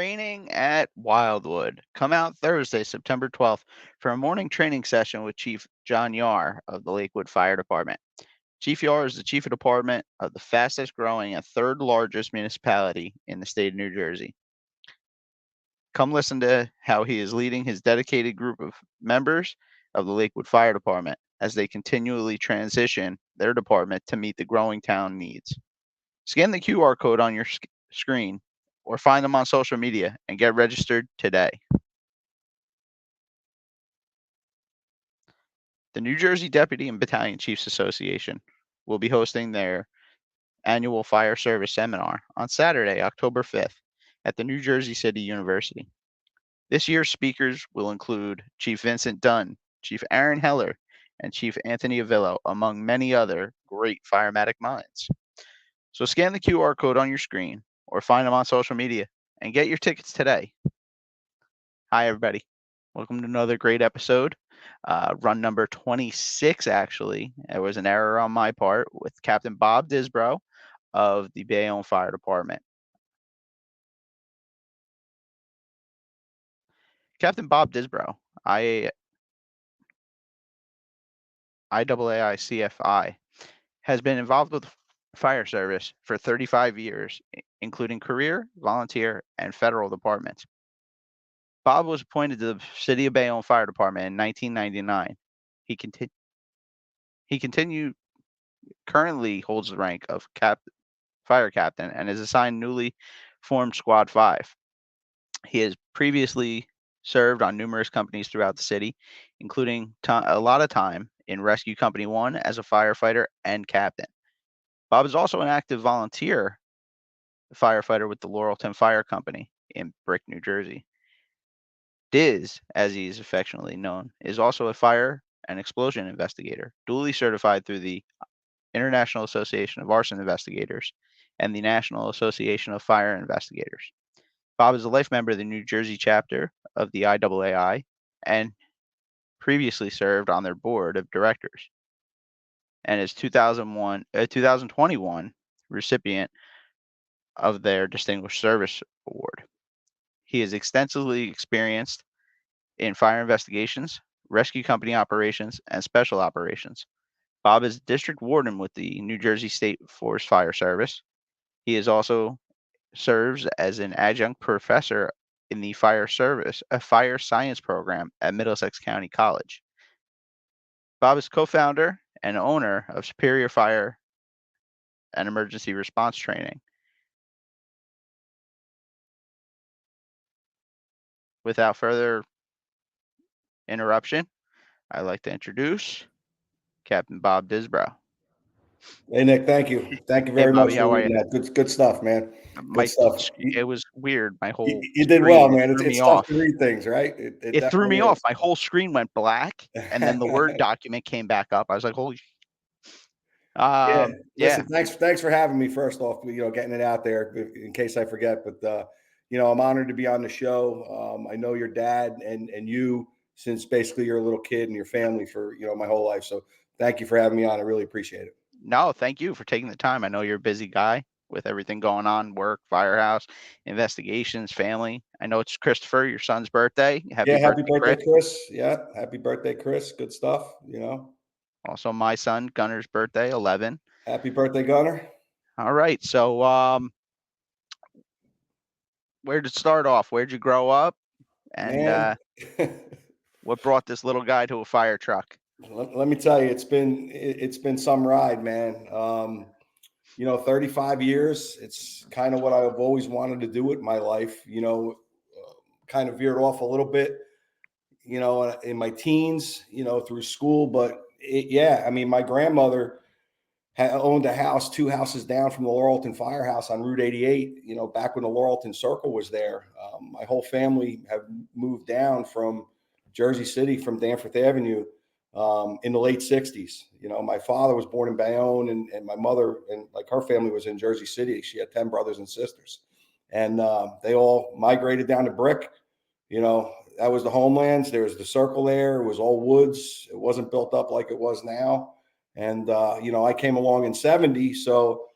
training at Wildwood. Come out Thursday, September 12th, for a morning training session with Chief John Yar of the Lakewood Fire Department. Chief Yar is the chief of department of the fastest growing and third largest municipality in the state of New Jersey. Come listen to how he is leading his dedicated group of members of the Lakewood Fire Department as they continually transition their department to meet the growing town needs. Scan the QR code on your screen or find them on social media and get registered today. The New Jersey Deputy and Battalion Chiefs Association will be hosting their annual fire service seminar on Saturday, October 5th at the New Jersey City University. This year's speakers will include Chief Vincent Dunn, Chief Aaron Heller, and Chief Anthony Avillo, among many other great firematic minds. So scan the QR code on your screen or find them on social media and get your tickets today. Hi, everybody. Welcome to another great episode. Run number 26, actually. There was an error on my part with Captain Bob Disbrow of the Bayonne Fire Department. Captain Bob Disbrow, IAAI-CFI, has been involved with fire service for 35 years, including career, volunteer, and federal departments. Bob was appointed to the City of Bayonne Fire Department in 1999. He currently holds the rank of Fire Captain and is assigned newly formed Squad 5. He has previously served on numerous companies throughout the city, including a lot of time in Rescue Company 1 as a firefighter and captain. Bob is also an active volunteer firefighter with the Laurelton Fire Company in Brick, New Jersey. Diz, as he is affectionately known, is also a fire and explosion investigator, duly certified through the International Association of Arson Investigators and the National Association of Fire Investigators. Bob is a life member of the New Jersey Chapter of the IAAI and previously served on their board of directors and is 2021 recipient of their Distinguished Service Award. He is extensively experienced in fire investigations, rescue company operations, and special operations. Bob is district warden with the New Jersey State Forest Fire Service. He is also serves as an adjunct professor in the fire science program at Middlesex County College. Bob is co-founder and owner of Superior Fire and Emergency Response Training. Without further interruption, I'd like to introduce Captain Bob Disbrow. Hey, Nick, thank you. Thank you very much for reading that. Good stuff, man. Good stuff. It was weird. My whole you did well, man. It's tough to read things, right? It threw me off. My whole screen went black, and then the Word document came back up. I was like, holy. Listen, thanks for having me. First off, getting it out there in case I forget. But I'm honored to be on the show. I know your dad and you since basically you're a little kid and your family for my whole life. So thank you for having me on. I really appreciate it. No, thank you for taking the time. I know you're a busy guy with everything going on, work, firehouse, investigations, family. I know it's Christopher, your son's birthday. Happy birthday, Chris. Yeah, happy birthday, Chris. Good stuff, Also, my son, Gunner's birthday, 11. Happy birthday, Gunner. All right. So, where'd it start off? Where'd you grow up? And what brought this little guy to a fire truck? Let me tell you, it's been some ride, man. 35 years. It's kind of what I've always wanted to do with my life. Kind of veered off a little bit, in my teens, through school. But my grandmother had owned a house 2 houses down from the Laurelton Firehouse on Route 88. Back when the Laurelton Circle was there. My whole family have moved down from Jersey City, from Danforth Avenue. In the late 60s. My father was born in Bayonne and my mother and her family was in Jersey City. She had 10 brothers and sisters and they all migrated down to Brick. That was the homelands. There was the circle there. It was all woods. It wasn't built up like it was now. And, I came along in 70. So,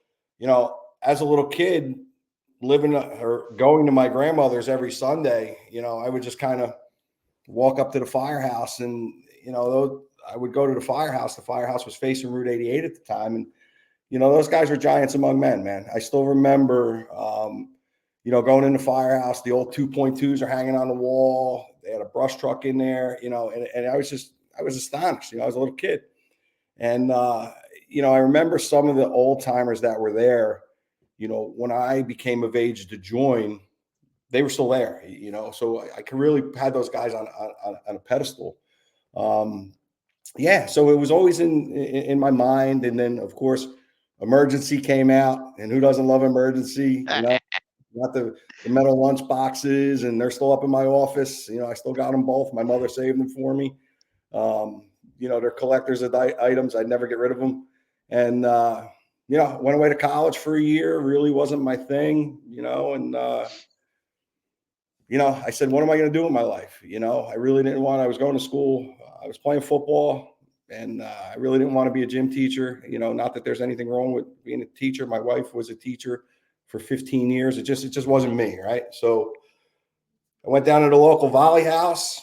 as a little kid, living or going to my grandmother's every Sunday, I would just kind of walk up to the firehouse, and, I would go to the firehouse. The firehouse was facing Route 88 at the time. And, those guys were giants among men, man. I still remember, going in the firehouse, the old 2.2s are hanging on the wall. They had a brush truck in there, and I was astonished. I was a little kid. And, I remember some of the old timers that were there, when I became of age to join, they were still there, so I could really had those guys on a pedestal. So it was always in my mind. And then, of course, Emergency came out, and who doesn't love Emergency? Got the metal lunch boxes, and they're still up in my office. I still got them both. My mother saved them for me. They're collectors of items. I'd never get rid of them. And, went away to college for a year. Really wasn't my thing, and, I said, what am I going to do with my life? I really didn't want, I was going to school. I was playing football, and I really didn't want to be a gym teacher. Not that there's anything wrong with being a teacher. My wife was a teacher for 15 years. It just wasn't me. Right. So I went down to the local volley house,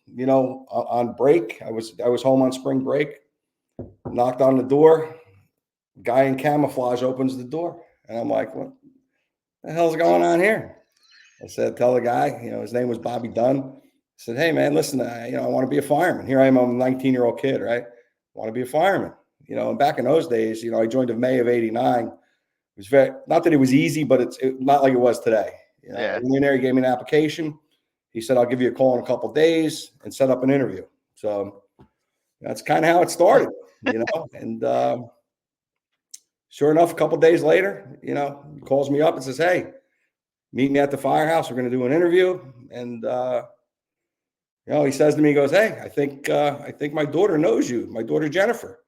on break. I was home on spring break, knocked on the door. Guy in camouflage opens the door, and I'm like, what the hell's going on here? I said, tell the guy, his name was Bobby Dunn. I said, hey man, listen, I want to be a fireman. Here I am, I'm a 19-year-old kid, right? I want to be a fireman. And back in those days, I joined in May of '89. It was not that it was easy, but it's not like it was today. I went in there, he gave me an application. He said, I'll give you a call in a couple of days and set up an interview. So that's kind of how it started, and sure enough, a couple of days later, he calls me up and says, hey, meet me at the firehouse. We're going to do an interview. And, he says to me, he goes, hey, I think my daughter knows you, my daughter, Jennifer.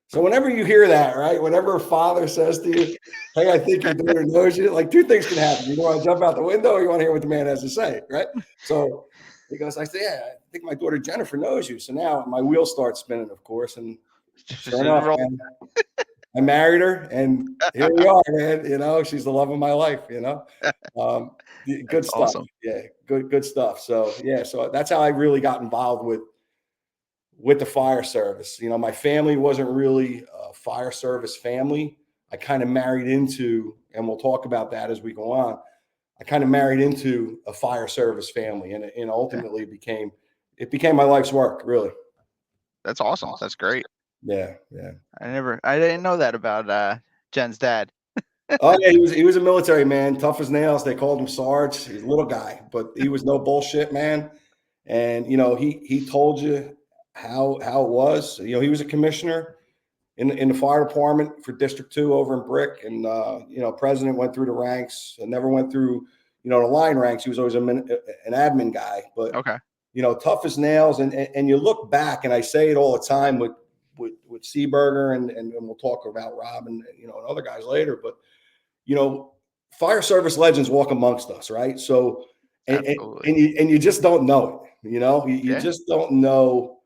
So whenever you hear that, right, whenever a father says to you, hey, I think your daughter knows you, like two things can happen. You want to jump out the window, or you want to hear what the man has to say, right? So he goes, I say, yeah, I think my daughter, Jennifer, knows you. So now my wheels start spinning, of course. And sure enough, man, I married her, and here we are, man. She's the love of my life, good stuff. Awesome. Yeah, good stuff. So, so that's how I really got involved with the fire service. My family wasn't really a fire service family. I kind of married into, and we'll talk about that as we go on. I kind of married into a fire service family, and ultimately it became my life's work, really. That's awesome. That's great. Yeah. I didn't know that about Jen's dad. Oh yeah, he was a military man, tough as nails. They called him Sarge. He's a little guy, but he was no bullshit, man. And he told you how it was. He was a commissioner in the fire department for District 2 over in Brick, and president went through the ranks and never went through the line ranks. He was always an admin guy, but okay, tough as nails. And you look back, and I say it all the time with Seaberger, and we'll talk about Rob and and other guys later, but fire service legends walk amongst us, right? So and you just don't know it, you just don't know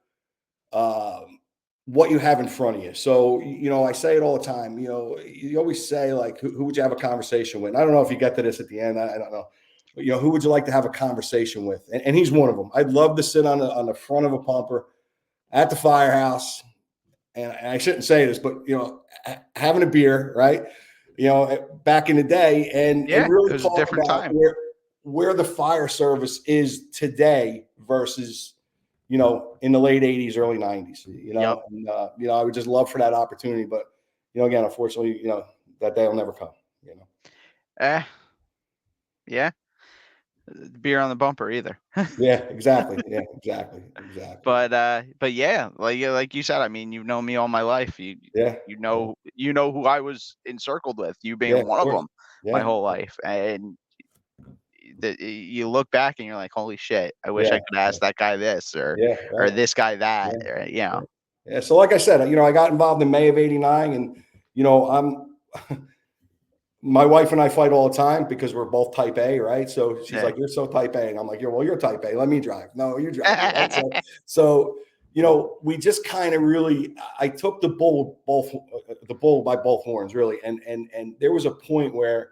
what you have in front of you. So I say it all the time. You always say, like, who would you have a conversation with? And I don't know if you get to this at the end. I don't know. But, who would you like to have a conversation with? And he's one of them. I'd love to sit on the front of a pumper at the firehouse, and I shouldn't say this, but having a beer, right? Back in the day, and really talk about where the fire service is today versus in the late 80s, early 90s. And I would just love for that opportunity, but again, unfortunately, that day will never come. Yeah. Beer on the bumper either. Yeah, exactly. Yeah, exactly. But yeah, like you said, I mean, you've known me all my life. You know who I was encircled with, you being one of them my whole life. And you look back and you're like, holy shit, I wish I could ask that guy this or this guy that. Yeah. So like I said, I got involved in May of '89, and my wife and I fight all the time because we're both type A, right? So she's like, you're so type A. And I'm like, you're type A. Let me drive. No, you drive. Right? So, we just kind of really, I took the bull by both horns, really. And there was a point where,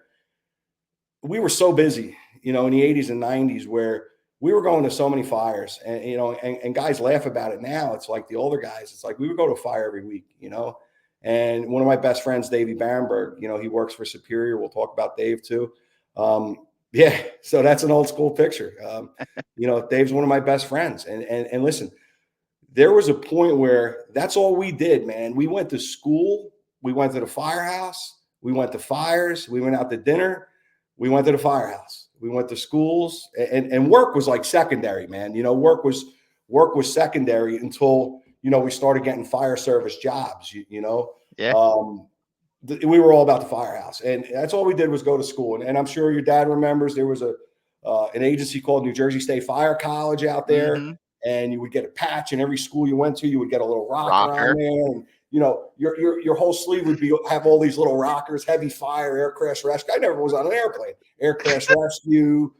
we were so busy, in the 80s and 90s where we were going to so many fires, and, and guys laugh about it now. It's like the older guys, it's like we would go to a fire every week, and one of my best friends, Davey Barenberg, he works for Superior. We'll talk about Dave too. Yeah. So that's an old school picture. Dave's one of my best friends, and listen, there was a point where that's all we did, man. We went to school, we went to the firehouse, we went to fires, we went out to dinner, we went to the firehouse, we went to schools, and work was like secondary, man. Work was secondary until we started getting fire service jobs. Yeah. We were all about the firehouse, and that's all we did was go to school. And I'm sure your dad remembers there was an agency called New Jersey State Fire College out there. Mm-hmm. And you would get a patch, and every school you went to, you would get a little rocker Rocker. on there, and your whole sleeve would have all these little rockers, heavy fire, air crash rescue. I never was on an airplane. Air crash rescue,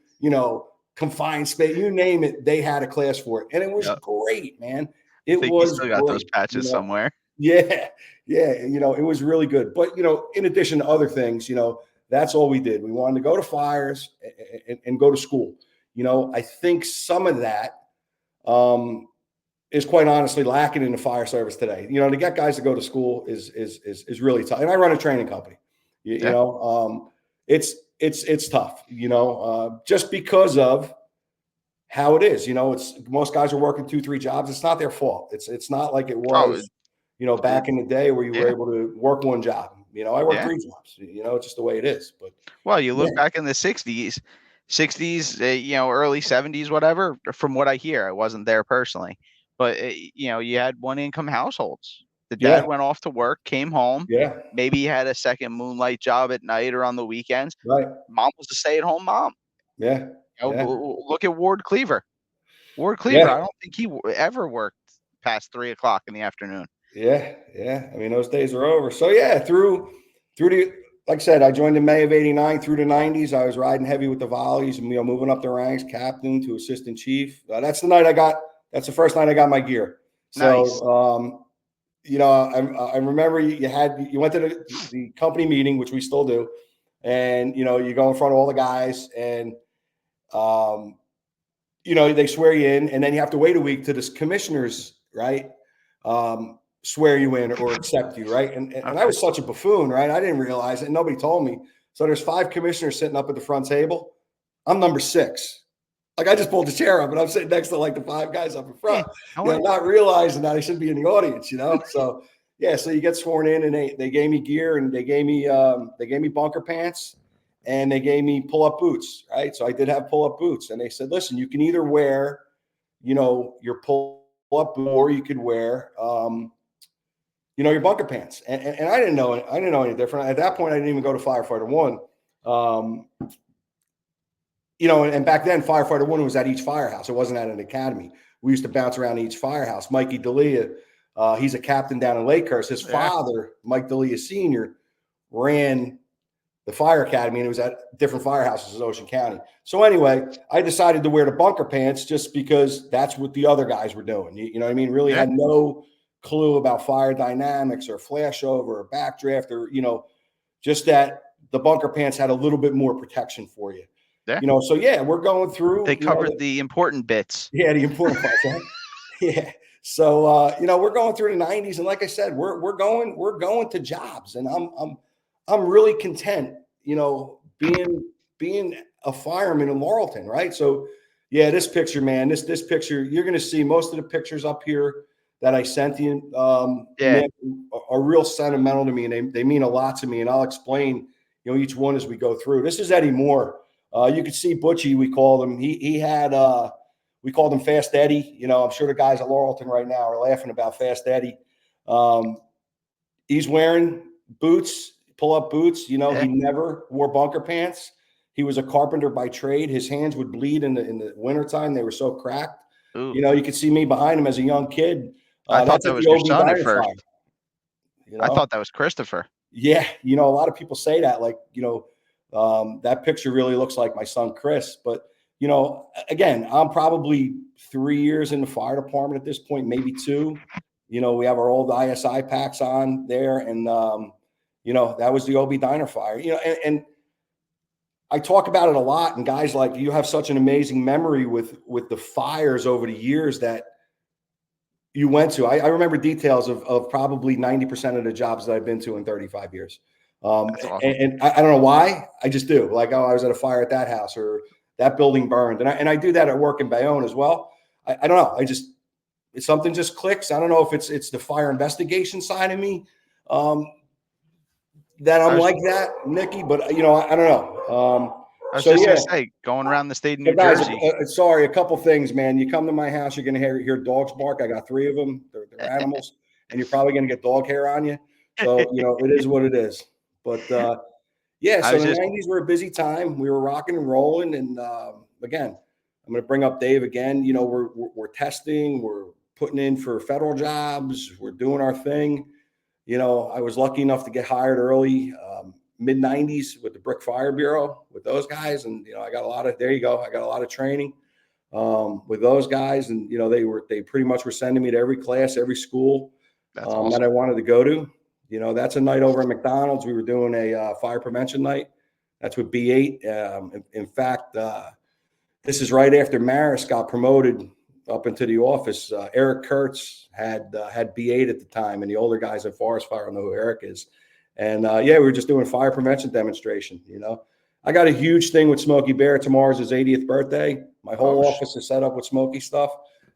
confined space, you name it, they had a class for it, and it was great, man. It think was you still got great, those patches somewhere. Yeah, it was really good. But in addition to other things, that's all we did. We wanted to go to fires and go to school. I think some of that is quite honestly lacking in the fire service today. To get guys to go to school is really tough. And I run a training company. It's tough. Just because of how it is. It's most guys are working 2-3 jobs. It's not their fault. It's not like it was. Back in the day where you were able to work one job. I work 3 jobs. It's just the way it is. But well, you look back in the 60s, early 70s, whatever. From what I hear, I wasn't there personally, but you had one-income households. The dad went off to work, came home. Yeah. Maybe he had a second moonlight job at night or on the weekends. Right. Mom was a stay-at-home mom. Yeah. Look at Ward Cleaver. I don't think he ever worked past 3 o'clock in the afternoon. Yeah. I mean, those days are over. So through the, like I said, I joined in May of '89 through the '90s. I was riding heavy with the volleys and moving up the ranks, captain to assistant chief. That's the first night I got my gear. So, nice. I remember you went to the company meeting, which we still do, and you go in front of all the guys, and they swear you in, and then you have to wait a week to this commissioners, right? Swear you in or accept you, right? And I was such a buffoon, right? I didn't realize it. And nobody told me. So there's 5 commissioners sitting up at the front table. I'm number 6. Like I just pulled the chair up, and I'm sitting next to like the 5 guys up in front. Not realizing that I should be in the audience, So so you get sworn in, and they gave me gear, and they gave me bunker pants, and they gave me pull-up boots, right? So I did have pull-up boots, and they said, listen, you can either wear, your pull-up boot, or you could wear your bunker pants. And I didn't know any different. At that point, I didn't even go to Firefighter 1. And back then, Firefighter 1 was at each firehouse. It wasn't at an academy. We used to bounce around each firehouse. Mikey D'Elia, he's a captain down in Lakehurst. His father, Mike D'Elia Sr., ran the fire academy, and it was at different firehouses in Ocean County. So anyway, I decided to wear the bunker pants just because that's what the other guys were doing. You know what I mean? Really had no clue about fire dynamics or flashover or backdraft or, just that the bunker pants had a little bit more protection for you. So we're going through. They covered the important bits. Yeah, the important parts. Right? Yeah. So we're going through the '90s, and like I said, we're going to jobs, and I'm really content, being a fireman in Laurelton, right? So this picture, man, this picture, you're going to see most of the pictures up here that I sent you are real sentimental to me, and they mean a lot to me, and I'll explain each one as we go through. This is Eddie Moore. You could see Butchie, we called him. He had we called him Fast Eddie. I'm sure the guys at Laurelton right now are laughing about Fast Eddie. He's wearing boots, pull-up boots. He never wore bunker pants. He was a carpenter by trade. His hands would bleed in the wintertime. They were so cracked. Ooh. You could see me behind him as a young kid. I thought that was your son at first. I thought that was Christopher. Yeah. A lot of people say that, like, that picture really looks like my son, Chris. But, again, I'm probably 3 years in the fire department at this point, maybe 2. We have our old ISI packs on there. And, that was the OB Diner fire, and I talk about it a lot, and guys like you have such an amazing memory with the fires over the years that you went to. I remember details of probably 90% of the jobs that I've been to in 35 years. That's awesome. And I don't know why. I just do. Like, oh, I was at a fire at that house, or that building burned. And I do that at work in Bayonne as well. I don't know. Something just clicks. I don't know if it's the fire investigation side of me that I'm like that, Nikki, but I don't know. I was So just yeah. gonna say, going around the state of So New guys, Jersey. sorry, a couple things, man. You come to my house, you're gonna hear dogs bark. I got 3 of them. They're animals, and you're probably gonna get dog hair on you. So it is what it is. But yeah, I so was the just 90s were a busy time. We were rocking and rolling, and again, I'm gonna bring up Dave again. We're testing, we're putting in for federal jobs, we're doing our thing. I was lucky enough to get hired early. Mid 90s with the Brick Fire Bureau with those guys. And, I got a lot of training with those guys. And, they pretty much were sending me to every class, every school that's awesome. that I wanted to go to. That's a night over at McDonald's. We were doing a fire prevention night. That's with B8. In fact, this is right after Maris got promoted up into the office. Eric Kurtz had B8 at the time, and the older guys at Forest Fire know who Eric is. And we were just doing fire prevention demonstration. I got a huge thing with Smokey Bear. Tomorrow's his 80th birthday. My whole office is set up with Smokey stuff.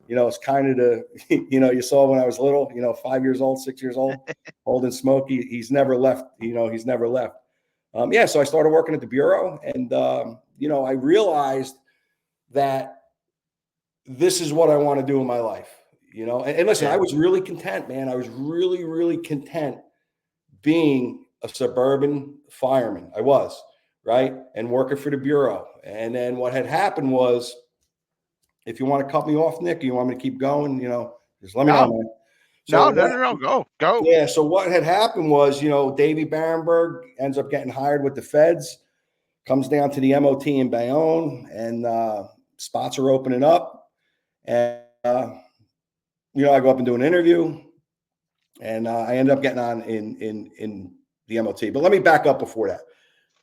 It's kind of you saw when I was little, 5 years old, 6 years old, holding Smokey. He's never left. He's never left. So I started working at the Bureau, and, I realized that this is what I want to do in my life, and listen, I was really content, man. I was really, really content being a suburban fireman. I was, right? And working for the Bureau. And then what had happened was, if you want to cut me off, Nick, you want me to keep going, just let me know, man. So No. Go. Yeah. So what had happened was, Davey Barenberg ends up getting hired with the feds, comes down to the MOT in Bayonne, and spots are opening up. And, I go up and do an interview. And I ended up getting on in the MOT. But let me back up before that.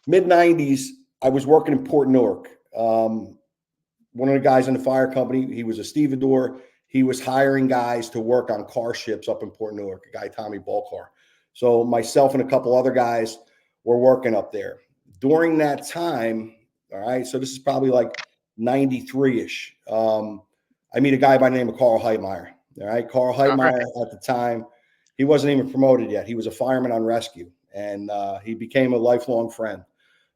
Mid 90s, I was working in Port Newark. One of the guys in the fire company, he was a stevedore. He was hiring guys to work on car ships up in Port Newark, a guy, Tommy Ballcar. So myself and a couple other guys were working up there. During that time, all right, so this is probably like 93-ish. I meet a guy by the name of Carl Heitmeyer. All right, Carl Heitmeyer at the time, he wasn't even promoted yet. He was a fireman on rescue, and he became a lifelong friend.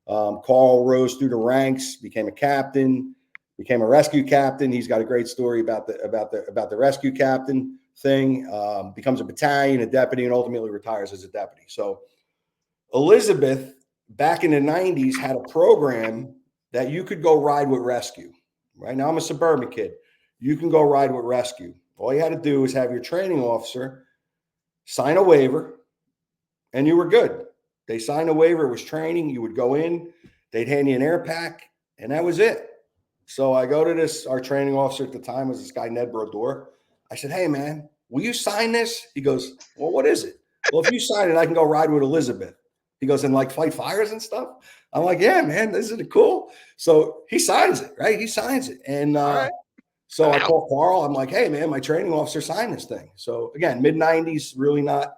Carl rose through the ranks, became a captain, became a rescue captain. He's got a great story about the rescue captain thing. Becomes a battalion, a deputy, and ultimately retires as a deputy. So Elizabeth, back in the 90s, had a program that you could go ride with rescue. Right now, I'm a suburban kid. You can go ride with rescue. All you had to do is have your training officer sign a waiver, and you were good. They signed a waiver. It was training. You would go in, they'd hand you an air pack, and that was it. So I go to this, our training officer at the time was this guy, Ned Brodeur. I said, hey, man, will you sign this? He goes, well, what is it? Well, if you sign it, I can go ride with Elizabeth. He goes, and like fight fires and stuff? I'm like, yeah, man, isn't it cool? So he signs it, right? He signs it. And so I call Carl. I'm like, hey, man, my training officer signed this thing. So again, mid 90s, really not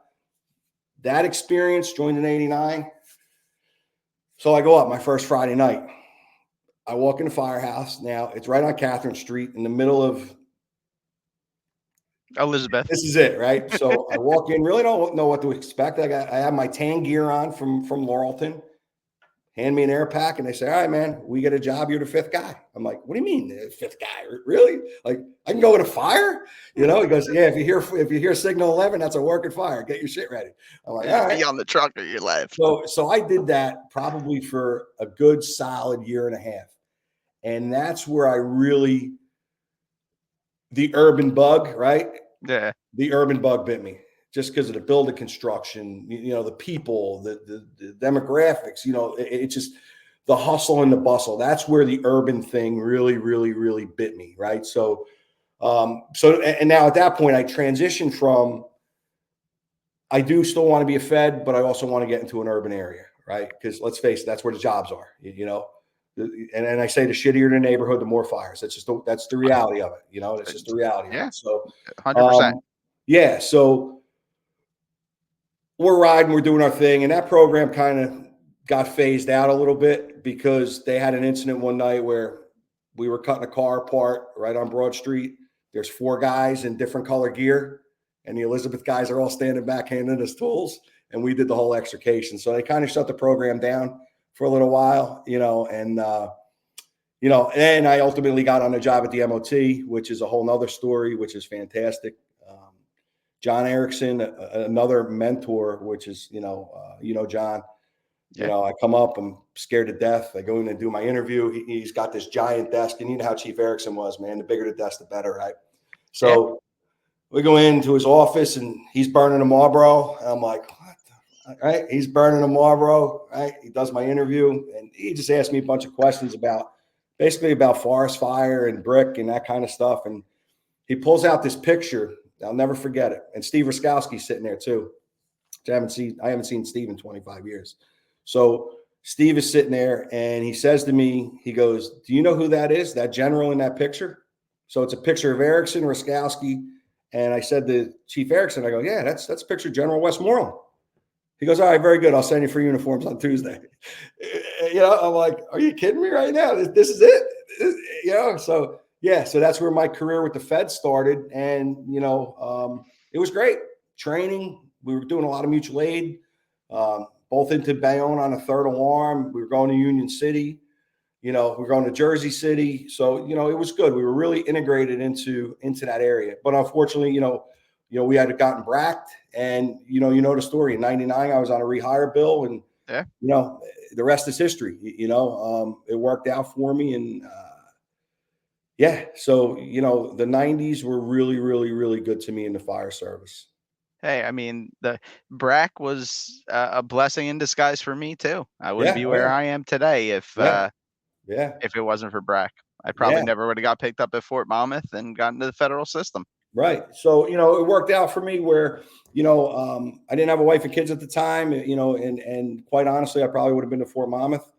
that experience, joined in 89. So I go up my first Friday night. I walk in the firehouse. Now it's right on Catherine Street in the middle of Elizabeth. This is it, right? So I walk in, really don't know what to expect. I have my tan gear on from Laurelton. Hand me an air pack, and they say, all right, man, we get a job. You're the 5th guy. I'm like, what do you mean the 5th guy? Really? Like, I can go in a fire? He goes, yeah, if you hear signal 11, that's a working fire. Get your shit ready. I'm like, all right. Be on the truck or you left. So I did that probably for a good solid year and a half. And that's where I really, the urban bug, right? Yeah. The urban bug bit me. Just because of the building construction, the people, the demographics, it's just the hustle and the bustle. That's where the urban thing really, really, really bit me, right? So and now at that point, I transitioned from, I do still want to be a Fed, but I also want to get into an urban area, right? Because let's face it, that's where the jobs are, And I say the shittier the neighborhood, the more fires. That's the reality of it. You know, it's just the reality of Yeah, it. So, 100%. yeah. So we're riding, we're doing our thing, and that program kind of got phased out a little bit because they had an incident one night where we were cutting a car apart right on Broad Street. There's 4 guys in different color gear, and the Elizabeth guys are all standing back handing us tools, and we did the whole extrication. So they kind of shut the program down for a little while, and and I ultimately got on a job at the MOT, which is a whole nother story, which is fantastic. John Erickson, another mentor, which is, John, Yeah. I come up, I'm scared to death. I go in and do my interview. He's got this giant desk, and you know how Chief Erickson was, man. The bigger the desk, the better, right? Yeah. So we go into his office, and he's burning a Marlboro. And I'm like, what? Right? He's burning a Marlboro, right? He does my interview, and he just asked me a bunch of questions basically about forest fire and brick and that kind of stuff. And he pulls out this picture. I'll never forget it. And Steve Raskowski's sitting there too. I haven't seen Steve in 25 years. So Steve is sitting there, and he says to me, he goes, "Do you know who that is? That general in that picture?" So it's a picture of Erickson, Raskowski. And I said to Chief Erickson, I go, "Yeah, that's a picture of General Westmoreland." He goes, "All right, very good. I'll send you for uniforms on Tuesday." I'm like, "Are you kidding me right now? This is it?" So yeah, so that's where my career with the Fed started. And, it was great training. We were doing a lot of mutual aid, both into Bayonne on a 3rd alarm. We were going to Union City, we were going to Jersey City. So, it was good. We were really integrated into that area. But unfortunately, we had gotten bracked, and, the story. In 99, I was on a rehire bill, and, Yeah. the rest is history. It worked out for me. And, yeah. So, the 90s were really, really, really good to me in the fire service. Hey, I mean, the BRAC was a blessing in disguise for me too. I wouldn't Yeah. be Oh, where yeah. I am today if Yeah. Yeah. it wasn't for BRAC. I probably Yeah. never would have got picked up at Fort Monmouth and got into the federal system. Right. So, it worked out for me where, I didn't have a wife and kids at the time, and quite honestly, I probably would have been to Fort Monmouth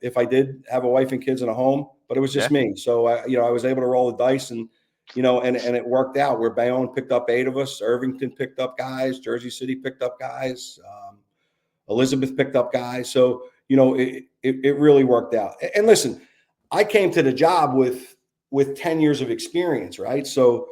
if I did have a wife and kids in a home, but it was just me. So, I was able to roll the dice, and, and it worked out where Bayonne picked up 8 of us. Irvington picked up guys. Jersey City picked up guys. Elizabeth picked up guys. So, it really worked out. And listen, I came to the job with 10 years of experience, right? So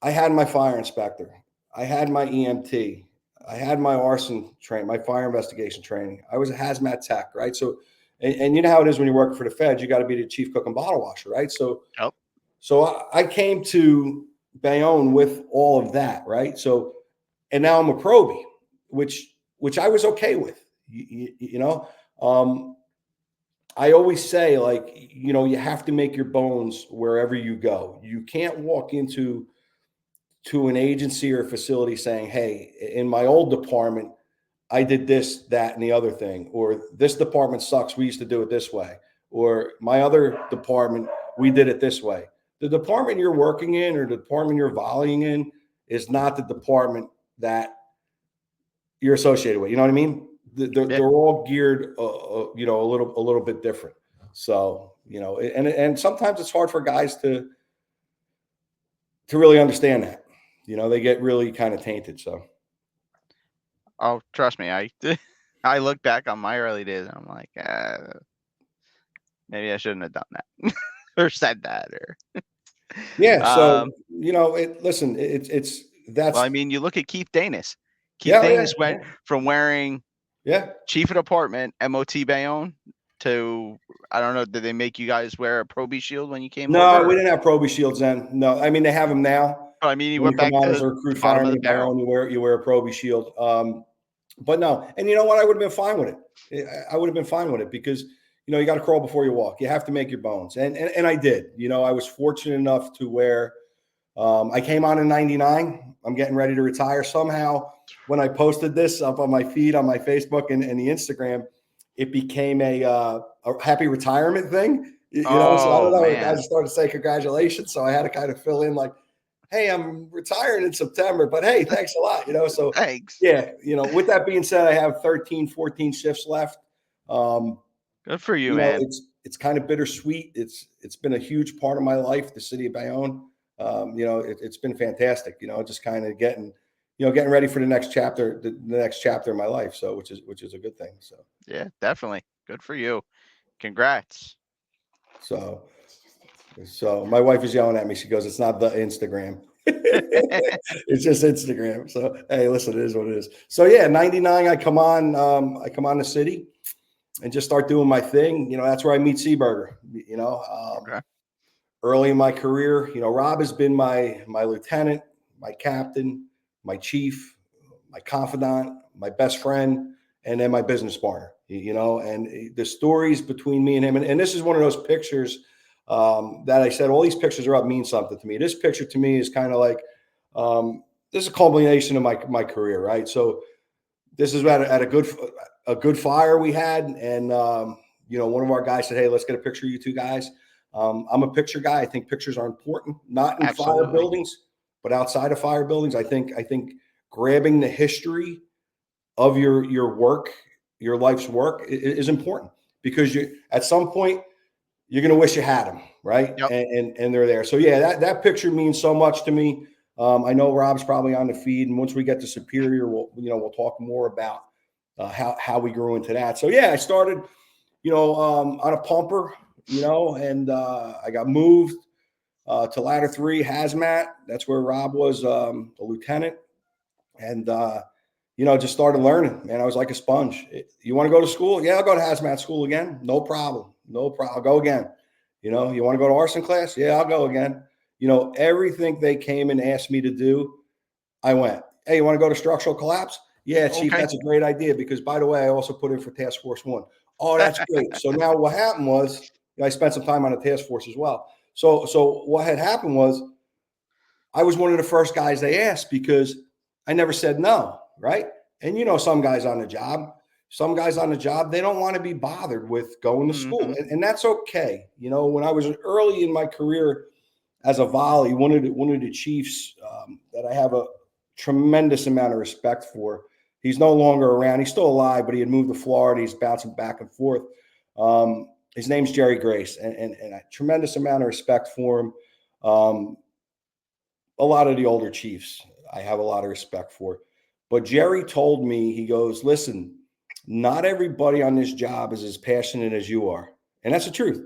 I had my fire inspector, I had my EMT, I had my arson training, my fire investigation training. I was a hazmat tech, right? So, and you know how it is when you work for the feds, you got to be the chief cook and bottle washer, right? So, Yep. so I came to Bayonne with all of that, right? So, and now I'm a probie, which I was okay with, I always say, like, you have to make your bones wherever you go. You can't walk into an agency or facility saying, "Hey, in my old department, I did this, that, and the other thing," or "This department sucks. We used to do it this way," or "My other department, we did it this way." The department you're working in or the department you're volleying in is not the department that you're associated with. You know what I mean? They're all geared, a little bit different. So, and sometimes it's hard for guys to really understand that. They get really kind of tainted. So, Oh, trust me, I look back on my early days and I'm like, maybe I shouldn't have done that or said that or. yeah. So, listen, that's. Well, I mean, you look at Keith Danis. Keith Yeah, Danis went from wearing chief of department MOT Bayonne to, I don't know, did they make you guys wear a Proby shield when you came over? No, we didn't have Proby shields then. No, I mean, they have them now. I mean, you When went back come on to as a recruit the bottom of fireman the in barrel. Bayonne, you wear a Proby shield. But no, and you know what? I would have been fine with it. I would have been fine with it because, you got to crawl before you walk. You have to make your bones. And I did. I was fortunate enough to where I came on in 99. I'm getting ready to retire. Somehow, when I posted this up on my feed, on my Facebook and the Instagram, it became a happy retirement thing. So I don't know. Man. Guys started to say congratulations. So I had to kind of fill in like, "Hey, I'm retiring in September, but hey, thanks a lot." So Thanks. yeah, with that being said, I have 13, 14 shifts left. Good for you, man. it's kind of bittersweet. It's been a huge part of my life, the city of Bayonne. It's been fantastic, just kind of getting ready for the next chapter, the next chapter of my life. So, which is a good thing. So, Yeah, definitely. Good for you. Congrats. so my wife is yelling at me. She goes, "It's not the Instagram." It's just Instagram. So, hey, listen, it is what it is. So yeah, 99, I come on the city and just start doing my thing. That's where I meet Seaburger, Okay. early in my career. Rob has been my lieutenant, my captain, my chief, my confidant, my best friend, and then my business partner, and the stories between me and him. And this is one of those pictures that I said, all these pictures are up mean something to me. This picture to me is kind of like, this is a culmination of my career, right? So this is at a good fire we had. And, one of our guys said, "Hey, let's get a picture of you two guys." I'm a picture guy. I think pictures are important, not in fire Absolutely. buildings, but outside of fire buildings. I think grabbing the history of your work, your life's work is important, because at some point you're going to wish you had them, right? Yep. And they're there. So yeah, that picture means so much to me. I know Rob's probably on the feed, and once we get to Superior, we'll talk more about how we grew into that. So yeah, I started, on a pumper, and I got moved to Ladder 3 hazmat. That's where Rob was a lieutenant, and just started learning. Man, I was like a sponge. You want to go to school? Yeah, I'll go to hazmat school again. No problem. I'll go again. You want to go to arson class? Yeah, I'll go again. Everything they came and asked me to do, I went. Hey, you want to go to structural collapse? Yeah, Chief, Okay. that's a great idea, because, by the way, I also put in for Task Force 1. Oh, that's great. So now what happened was, I spent some time on the task force as well. So what had happened was, I was one of the first guys they asked, because I never said no, right? And some guys on the job, they don't want to be bothered with going to school, and that's okay. When I was early in my career as a volley, one of the chiefs that I have a tremendous amount of respect for, he's no longer around. He's still alive, but he had moved to Florida. He's bouncing back and forth. His name's Jerry Grace, and a tremendous amount of respect for him. A lot of the older chiefs I have a lot of respect for. But Jerry told me, he goes, "Listen, not everybody on this job is as passionate as you are." And that's the truth.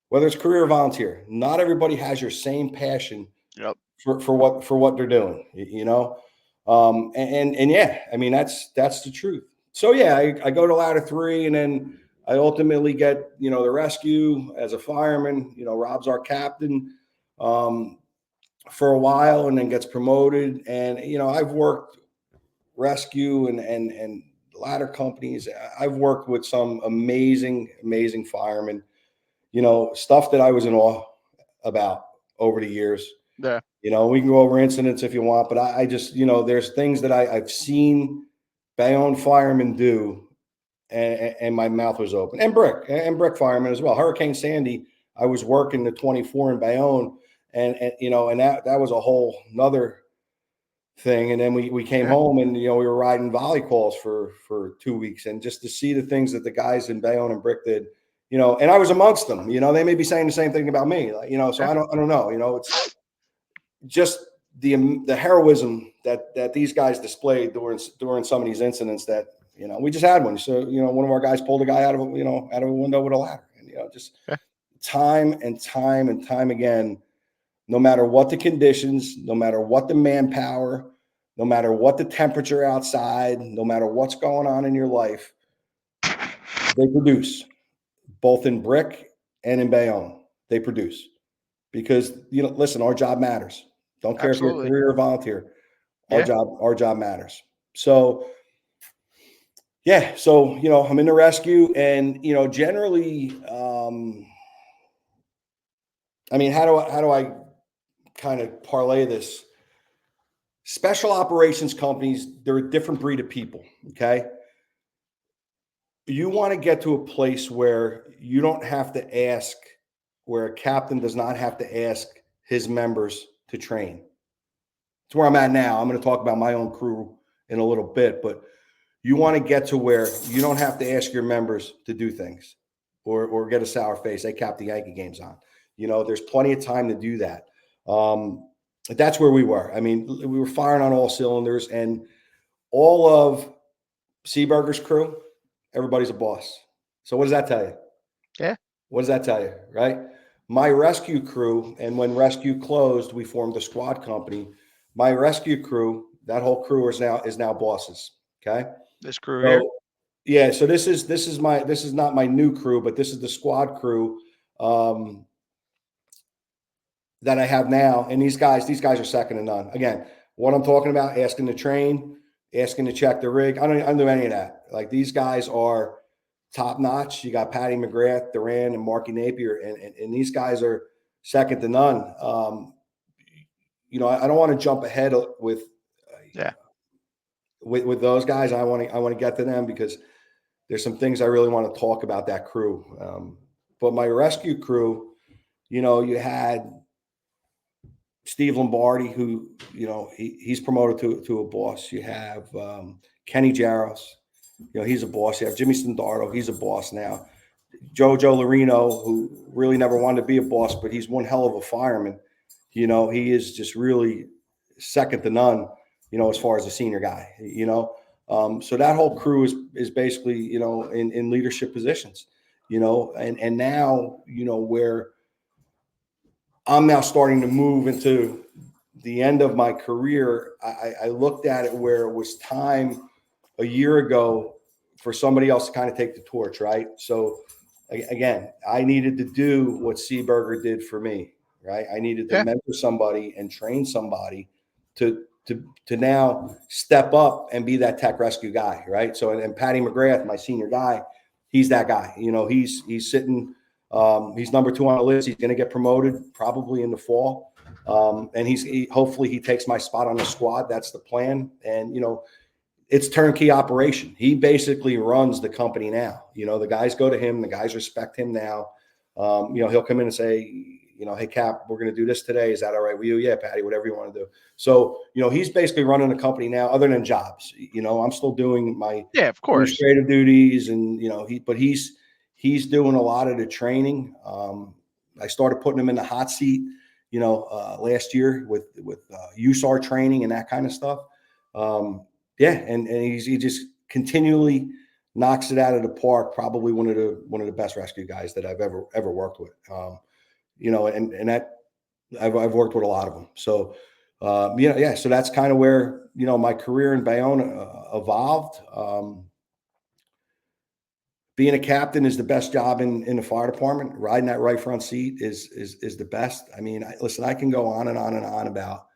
Whether it's career or volunteer, not everybody has your same passion Yep. for what they're doing, and yeah, I mean, that's the truth. So yeah, I go to Ladder 3, and then I ultimately get, the rescue as a fireman. Rob's our captain for a while, and then gets promoted. And I've worked rescue and ladder companies. I've worked with some amazing firemen. Stuff that I was in awe about over the years. Yeah. We can go over incidents if you want, but I just, there's things that I've seen Bayonne firemen do, and my mouth was open. And brick firemen as well. Hurricane Sandy, I was working the 24 in Bayonne, and that was a whole nother thing. And then we came home, and we were riding volley calls for 2 weeks, and just to see the things that the guys in Bayonne and Brick did, and I was amongst them. They may be saying the same thing about me, so I don't know. It's just the heroism that these guys displayed during some of these incidents that, we just had one. So, one of our guys pulled a guy out of a window with a ladder, and, just time and time again, no matter what the conditions, no matter what the manpower, no matter what the temperature outside, no matter what's going on in your life, they produce, both in Brick and in Bayonne. They produce, because, listen, our job matters. Don't care if you're a Absolutely. career or volunteer. Yeah. Our job matters. So yeah, so I'm in the rescue, and generally, I mean, how do I kind of parlay this? Special operations companies, they're a different breed of people. Okay. You want to get to a place where you don't have to ask, where a captain does not have to ask his members to train. It's where I'm at now. I'm going to talk about my own crew in a little bit, but you want to get to where you don't have to ask your members to do things. or get a sour face. They Cap, the Yankee game's on. There's plenty of time to do that. That's where we were. I mean, we were firing on all cylinders, and all of Seaburger's crew, everybody's a boss. So what does that tell you? Yeah. What does that tell you, right? My rescue crew, and when rescue closed, we formed a squad company. My rescue crew, that whole crew is now bosses. Okay. This crew here. So yeah, so this is not my new crew, but this is the squad crew that I have now. And these guys are second to none. Again, what I'm talking about, asking to train, asking to check the rig. I don't do any of that. Like, these guys are top notch. You got Patty McGrath, Duran, and Marky Napier, and these guys are second to none. I don't want to jump ahead with those guys. I want to get to them because there's some things I really want to talk about that crew. But my rescue crew, you had Steve Lombardi, who, he's promoted to a boss. You have Kenny Jaros, he's a boss. You have Jimmy Standardo, he's a boss now. Jojo Lorino, who really never wanted to be a boss, but he's one hell of a fireman. He is just really second to none, as far as a senior guy, so that whole crew is basically, in leadership positions, and now, where I'm now starting to move into the end of my career. I looked at it where it was time a year ago for somebody else to kind of take the torch, right? So again, I needed to do what Seaburger did for me, right? I needed to mentor somebody and train somebody to now step up and be that tech rescue guy, right? So, and Patty McGrath, my senior guy, he's that guy. He's sitting. He's number 2 on the list. He's going to get promoted probably in the fall. And hopefully he takes my spot on the squad. That's the plan. And, it's turnkey operation. He basically runs the company now. The guys go to him. The guys respect him now. He'll come in and say, hey, Cap, we're going to do this today. Is that all right with you? Yeah, Patty, whatever you want to do. So, he's basically running the company now, other than jobs. I'm still doing my of course administrative duties, and, he's doing a lot of the training. I started putting him in the hot seat, last year with USAR training and that kind of stuff. And he just continually knocks it out of the park. Probably one of the best rescue guys that I've ever worked with. And that I've worked with a lot of them. So, so that's kind of where, my career in Bayonne evolved. Being a captain is the best job in the fire department. Riding that right front seat is the best. I mean, listen, I can go on and on and on about,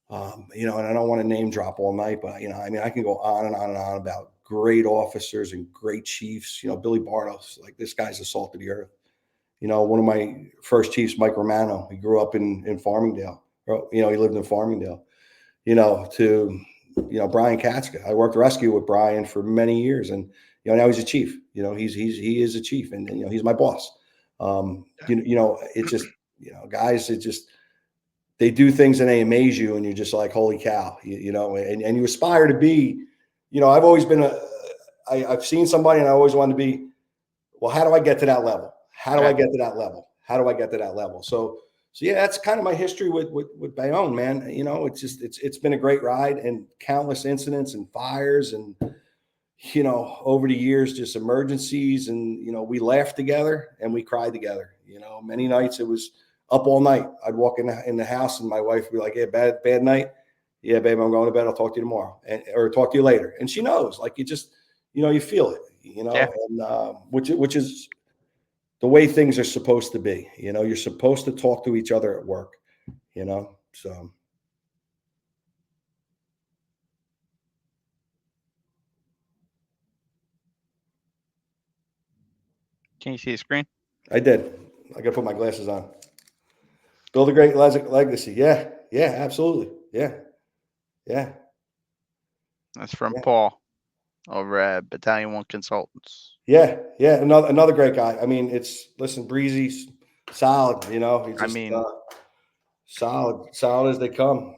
and I don't want to name drop all night, but, I can go on and on and on about great officers and great chiefs. Billy Bartos, like, this guy's the salt of the earth. One of my first chiefs, Mike Romano, he grew up in Farmingdale. He lived in Farmingdale. To Brian Katzka. I worked rescue with Brian for many years, and now he's a chief. He is a chief, and he's my boss. It's just guys. It just, they do things and they amaze you, and you're just like, holy cow, and you aspire to be. I've always been I've seen somebody, and I always wanted to be. Well, how do I get to that level? How do I get to that level? How do I get to that level? So yeah, that's kind of my history with Bayonne, man. It's been a great ride, and countless incidents and fires, and over the years, just emergencies, and we laughed together and we cried together. Many nights it was up all night. I'd walk in the house, and my wife would be like, "Hey, bad night." "Yeah, babe, I'm going to bed. I'll talk to you tomorrow," or talk to you later. And she knows, like, you just, you feel it, and which is the way things are supposed to be. You're supposed to talk to each other at work, so. Can you see the screen? I did. I got to put my glasses on. Build a great legacy. Yeah. Yeah, absolutely. Yeah. Yeah. That's from Paul over at Battalion 1 Consultants. Yeah. Yeah. Another great guy. I mean, listen, Breezy's solid, he just, solid as they come,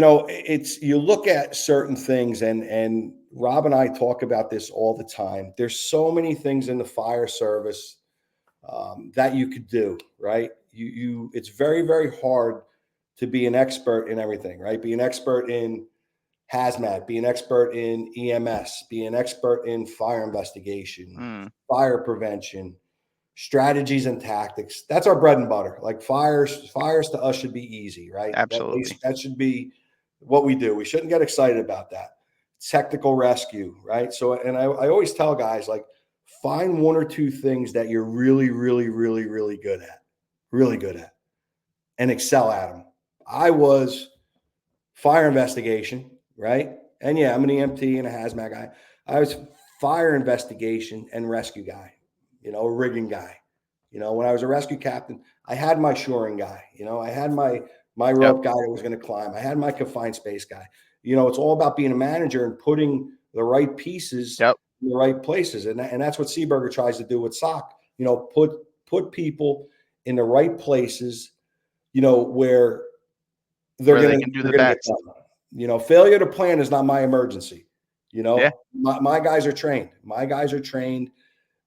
it's, you look at certain things, and Rob and I talk about this all the time. There's so many things in the fire service that you could do, right? It's very, very hard to be an expert in everything, right? Be an expert in hazmat, be an expert in EMS, be an expert in fire investigation, fire prevention, strategies and tactics. That's our bread and butter. Like fires to us should be easy, right? Absolutely. That should be what we do. We shouldn't get excited about that. Technical rescue, right? So, and I always tell guys, like, find one or two things that you're really, really, really, really good at, and excel at them. I was fire investigation, right? And yeah, I'm an EMT and a hazmat guy. I was fire investigation and rescue guy, a rigging guy. When I was a rescue captain, I had my shoring guy. I had my rope guy that was going to climb. I had my confined space guy. It's all about being a manager and putting the right pieces in the right places, and that's what Seaberger tries to do with SOC. Put people in the right places, where they're going to get done. Failure to plan is not my emergency. My guys are trained.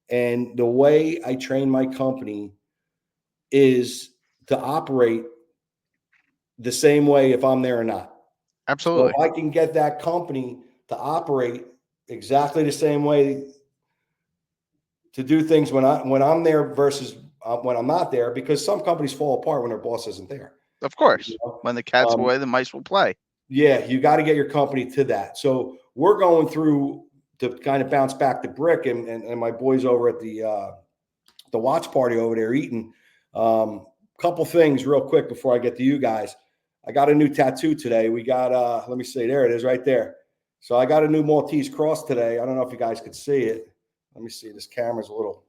And the way I train my company is to operate the same way if I'm there or not. Absolutely. So if I can get that company to operate exactly the same way, to do things when I'm there versus when I'm not there, because some companies fall apart when their boss isn't there. Of course. When the cat's away, the mice will play. Yeah, you got to get your company to that. So we're going through to kind of bounce back to Brick and my boys over at the watch party over there eating. Couple things real quick before I get to you guys. I got a new tattoo today. We got let me see, there it is right there. So I got a new Maltese cross today. I don't know if you guys could see it. Let me see. This camera's a little,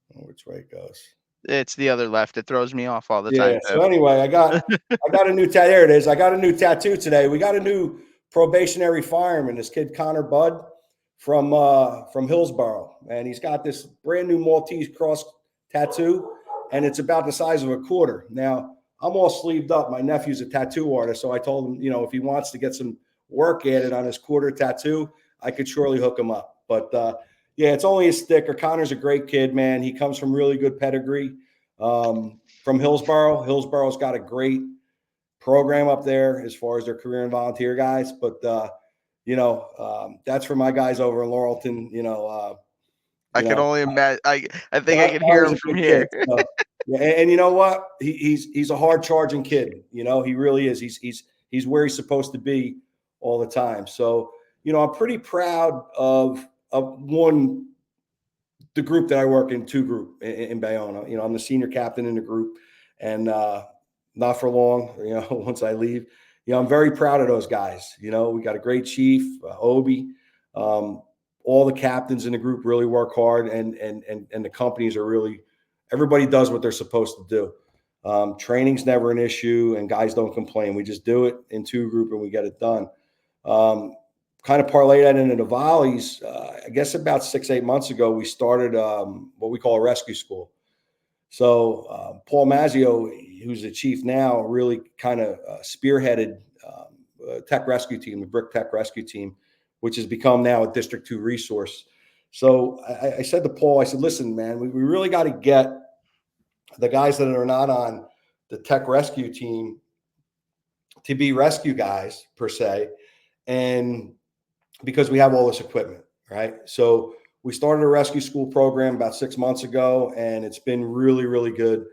I don't know which way it goes. It's the other left. It throws me off all the time. Yeah. So anyway, I got a new tattoo. There it is. I got a new tattoo today. We got a new probationary fireman, this kid Connor Budd from Hillsborough, and he's got this brand new Maltese cross tattoo, and it's about the size of a quarter. Now I'm all sleeved up. My nephew's a tattoo artist, so I told him, if he wants to get some work added on his quarter tattoo, I could surely hook him up. But yeah, it's only a sticker. Connor's a great kid, man. He comes from really good pedigree. From Hillsborough. Hillsborough's got a great program up there as far as their career and volunteer guys. But, that's for my guys over in Laurelton. I can only imagine. I think I can hear him from here. So, yeah, and you know what? He's a hard charging kid. He really is. He's where he's supposed to be all the time. So, I'm pretty proud of the group that I work in, group in Bayonne. I'm the senior captain in the group, and not for long, once I leave, I'm very proud of those guys. We got a great chief, Obi. All the captains in the group really work hard, and the companies are really, everybody does what they're supposed to do. Training's never an issue, and guys don't complain. We just do it in group and we get it done. Kind of parlay that into the volleys. I guess about 6-8 months ago, we started what we call a rescue school. So Paul Mazzio, who's the chief now, really kind of spearheaded a tech rescue team, the Brick Tech Rescue Team, which has become now a District 2 resource. So I said to Paul, I said, listen, man, we really got to get the guys that are not on the tech rescue team to be rescue guys per se, and because we have all this equipment, right? So we started a rescue school program about 6 months ago, and it's been really, really good.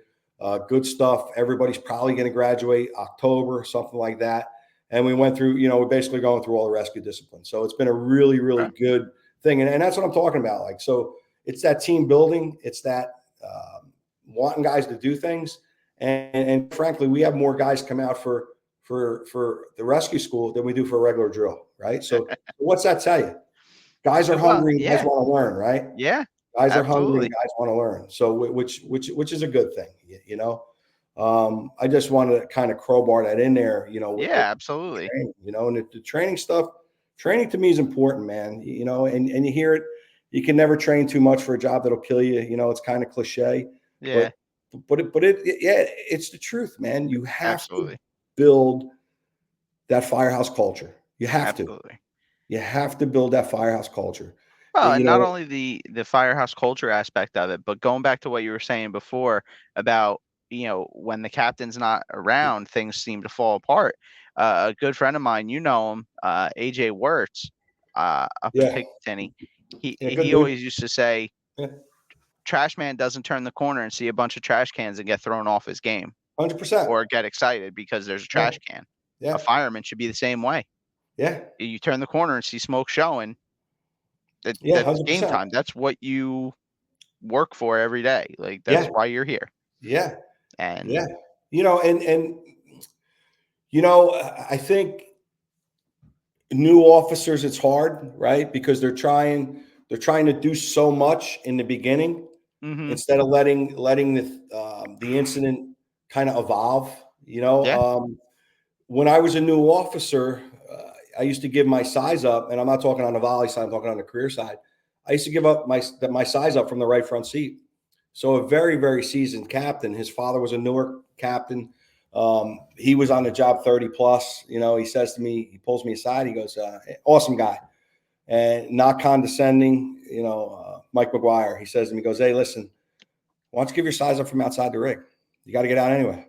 Good stuff. Everybody's probably going to graduate October, something like that. And we went through, we're basically going through all the rescue disciplines. So it's been a really, really good thing. And that's what I'm talking about. Like, so it's that team building. It's that wanting guys to do things. And frankly, we have more guys come out for the rescue school than we do for a regular drill, right? So what's that tell you? Guys are hungry, guys want to learn, right? Yeah. Guys are hungry, guys want to learn. So which is a good thing, I just wanted to kind of crowbar that in there, Yeah, absolutely. Training, and the training stuff, training to me is important, man. And you hear it, you can never train too much for a job that'll kill you. It's kind of cliche. Yeah. But it's the truth, man. You have absolutely to build that firehouse culture. You have absolutely. You have to build that firehouse culture. Well, and You not know, only the firehouse culture aspect of it, but going back to what you were saying before about, when the captain's not around, things seem to fall apart. A good friend of mine, you know him, AJ Wirtz, up in yeah, Picatinny. He yeah, good he dude. always used to say, Yeah, "Trash man doesn't turn the corner and see a bunch of trash cans and get thrown off his game 100%. or get excited because there's a Yeah, trash can." A yeah, fireman should be the same way. yeah, You turn the corner and see smoke showing. yeah, That's game 100%. time. That's what you work for every day. Like, that's Yeah, why you're here. yeah, And yeah. And I think new officers, it's hard, right? Because they're trying to do so much in the beginning mhm, instead of letting the incident kind of evolve. yeah, When I was a new officer, I used to give my size up, and I'm not talking on the volley side, I'm talking on the career side. I used to give up my size up from the right front seat. So a very, very seasoned captain. His father was a newer captain. He was on the job 30 plus. He says to me, he pulls me aside. He goes, awesome guy and not condescending. Mike McGuire, he says to me, he goes, hey, listen, why don't you give your size up from outside the rig? You got to get out anyway.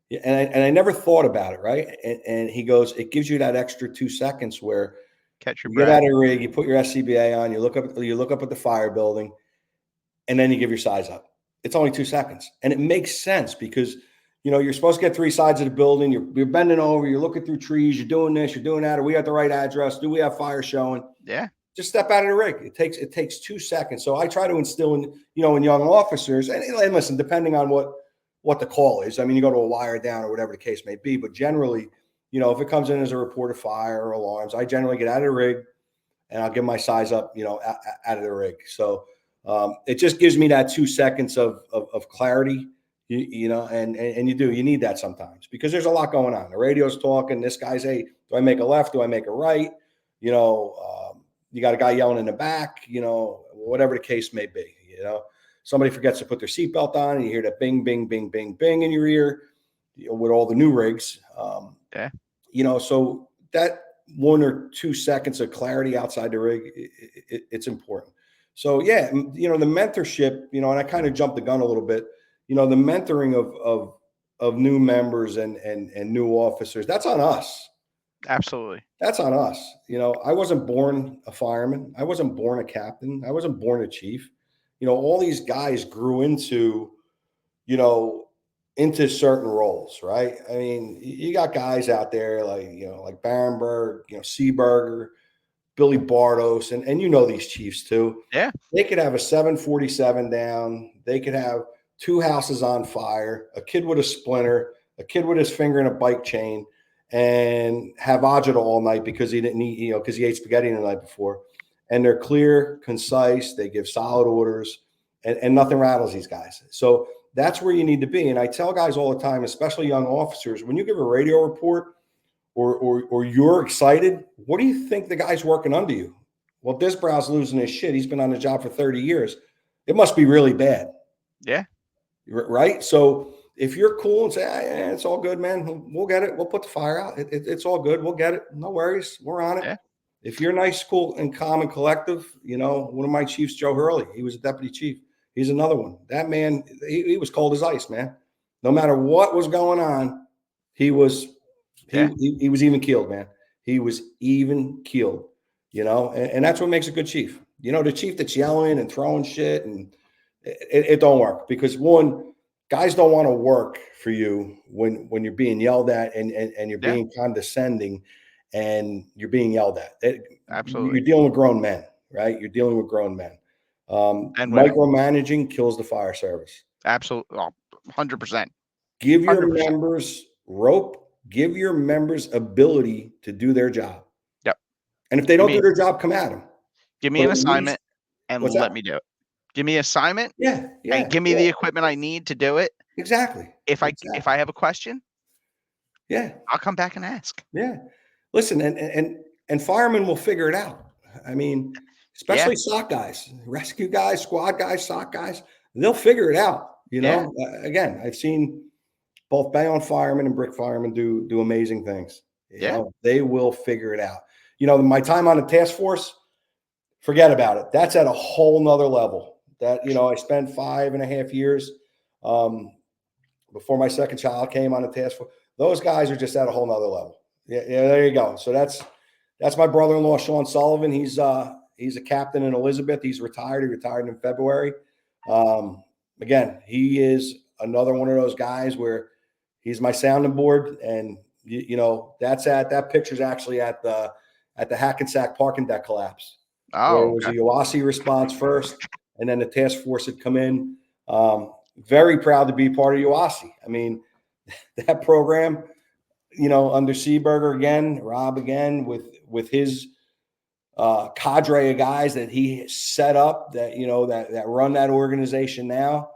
Yeah, and I never thought about it, right? And he goes, it gives you that extra 2 seconds where catch your you get out breath. of the rig, you put your SCBA on, you look up at the fire building, and then you give your size up. It's only 2 seconds, and it makes sense because you're supposed to get three sides of the building. You're bending over, you're looking through trees, you're doing this, you're doing that. Are we at the right address? Do we have fire showing? Yeah, Just step out of the rig. It takes 2 seconds. So I try to instill in young officers, and listen, depending on what the call is. I mean, you go to a wire down or whatever the case may be, but generally, if it comes in as a report of fire or alarms, I generally get out of the rig and I'll give my size up, out of the rig. So it just gives me that 2 seconds of clarity, and you need that sometimes because there's a lot going on. The radio's talking. This guy's, hey, do I make a left? Do I make a right? You got a guy yelling in the back. Whatever the case may be. Somebody forgets to put their seatbelt on, and you hear that bing, bing, bing, bing, bing in your ear. With all the new rigs, yeah, so that 1 or 2 seconds of clarity outside the rig, it's important. So yeah, the mentorship, and I kind of jumped the gun a little bit. The mentoring of new members and new officers, that's on us. absolutely. That's on us. I wasn't born a fireman. I wasn't born a captain. I wasn't born a chief. All these guys grew you know, into certain roles, right? I mean, you got guys out there like Barenberg, Seaberger, Billy Bardos, and these chiefs too. Yeah, They could have a 747 down. They could have two houses on fire, a kid with a splinter, a kid with his finger in a bike chain, and have agita all night because he didn't eat, because he ate spaghetti the night before. And they're clear, concise. They give solid orders, and nothing rattles these guys. So that's where you need to be. And I tell guys all the time, especially young officers, when you give a radio report or you're excited, what do you think the guy's working under you? Well, Disbrow's losing his shit. He's been on the job for 30 years. It must be really bad, yeah, right? So if you're cool and say, yeah, it's all good, man, we'll get it. We'll put the fire out. It's all good. We'll get it. No worries. We're on it. yeah, If you're nice, cool, and calm and collective, one of my chiefs, Joe Hurley, he was a deputy chief. He's another one. That man, he was cold as ice, man. No matter what was going on, he was yeah, he was even keeled, man. He was even keeled, and that's what makes a good chief. The chief that's yelling and throwing shit, and it don't work because one, guys don't want to work for you when you're being yelled at and you're yeah, being condescending and you're being yelled at. absolutely. You're dealing with grown men, right? You're dealing with grown men. And women, Micromanaging kills the fire service. absolutely, 100%, Give your 100%. members rope, give your members ability to do their job. Yep. And if they Give don't do me their job, come at them. give me But an at least, assignment and what's let that? me do it. Give me an assignment Yeah, and yeah, give me yeah. the equipment I need to do it. Exactly. If I have a question, Yeah, I'll come back and ask. yeah. Listen, and firemen will figure it out. I mean, Yeah, especially SOC guys, rescue guys, squad guys, SOC guys, they'll figure it out. yeah, Again, I've seen both Bayonne firemen and brick firemen do amazing things. yeah, They will figure it out. my time on the task force, forget about it. That's at a whole nother level. That, I spent 5.5 years before my second child came on the task force. Those guys are just at a whole nother level. Yeah, there you go. So that's my brother-in-law, Sean Sullivan. He's a captain in Elizabeth. He's retired. He retired in February. Again, he is another one of those guys where he's my sounding board, and that picture's actually at the Hackensack parking deck collapse. Where it Oh, was a okay. UAAI response first, and then the task force had come in. Very proud to be part of UAAI. I mean, that program, under Seeberger again, Rob again, with his cadre of guys that he set up that run that organization now,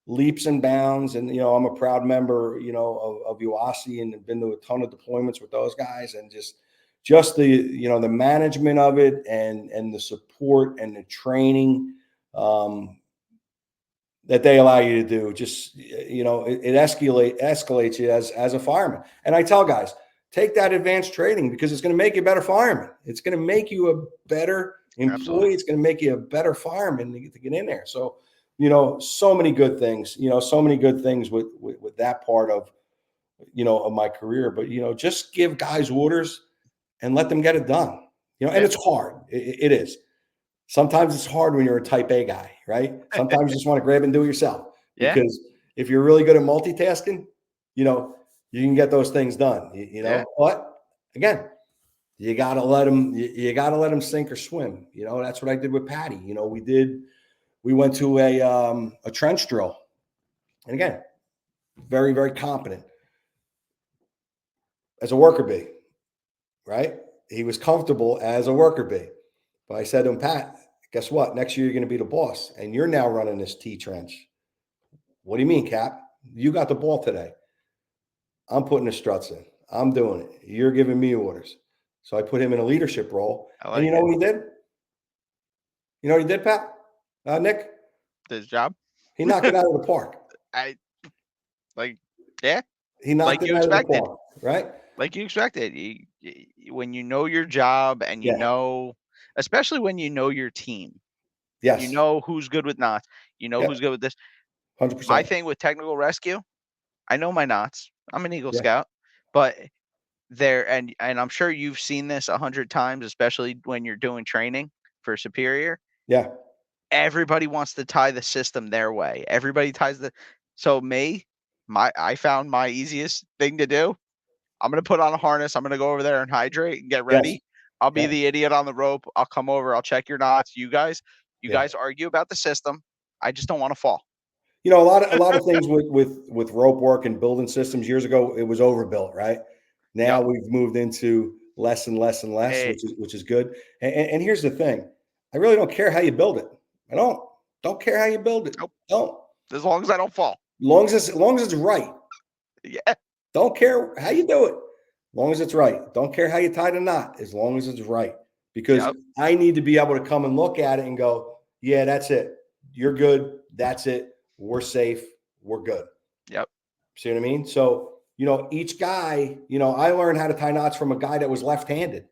leaps and bounds. And, I'm a proud member, of UAAI, and have been to a ton of deployments with those guys, and just the, the management of it, and the support and the training that they allow you to do. Just, it escalates you as a fireman. And I tell guys, take that advanced training, because it's going to make you a better fireman. It's going to make you a better employee. Absolutely. It's going to make you a better fireman to get in there. So, so many good things, with that part of, of my career. But, just give guys orders and let them get it done. And it's hard. It is. Sometimes it's hard when you're a type A guy, right? Sometimes you just want to grab and do it yourself, because if you're really good at multitasking, you can get those things done, but again, you got to let them, you got to let them sink or swim. That's what I did with Patty. We went to a trench drill, and again, very, very competent as a worker bee, right? He was comfortable as a worker bee. But I said to him, Pat, guess what? Next year, you're going to be the boss, and you're now running this T trench. What do you mean, Cap? You got the ball today. I'm putting the struts in. I'm doing it. You're giving me orders. So I put him in a leadership role. And you know what he did? You know what he did, Pat? Nick? His job? He knocked it out of the park. He knocked it out of the park, right? Like you expected. When you know your job, and especially when you know your team. Yes. You know who's good with knots. You know who's good with this. 100%. My thing with technical rescue, I know my knots. I'm an Eagle Scout, but and I'm sure you've seen this 100 times, especially when you're doing training for superior. Yeah. Everybody wants to tie the system their way. Everybody ties I found my easiest thing to do. I'm going to put on a harness. I'm going to go over there and hydrate and get ready. Yes. I'll be the idiot on the rope. I'll come over. I'll check your knots. You guys argue about the system. I just don't want to fall. A lot of things with rope work and building systems years ago, it was overbuilt, right? Now we've moved into less and less and less, which is good. And here's the thing. I really don't care how you build it. I don't care how you build it. Nope. Don't. As long as I don't fall. As long as it's right. Yeah. Don't care how you do it. As long as it's right. Don't care how you tie the knot, as long as it's right. Because I need to be able to come and look at it and go, yeah, that's it. You're good. That's it. We're safe. We're good. Yep. See what I mean? So, each guy, I learned how to tie knots from a guy that was left-handed.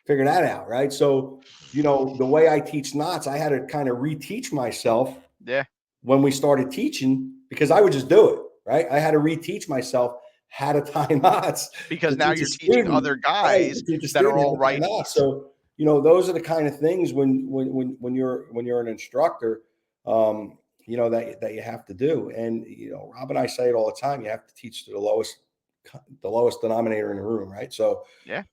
Figure that out, right? So, the way I teach knots, I had to kind of reteach myself. Yeah. When we started teaching, because I would just do it, right? I had to reteach myself how to tie knots. Because now you're teaching other guys that are all righties. So, those are the kind of things when you're an instructor, that you have to do. And, Rob and I say it all the time, you have to teach to the lowest denominator in the room, right? So, yeah.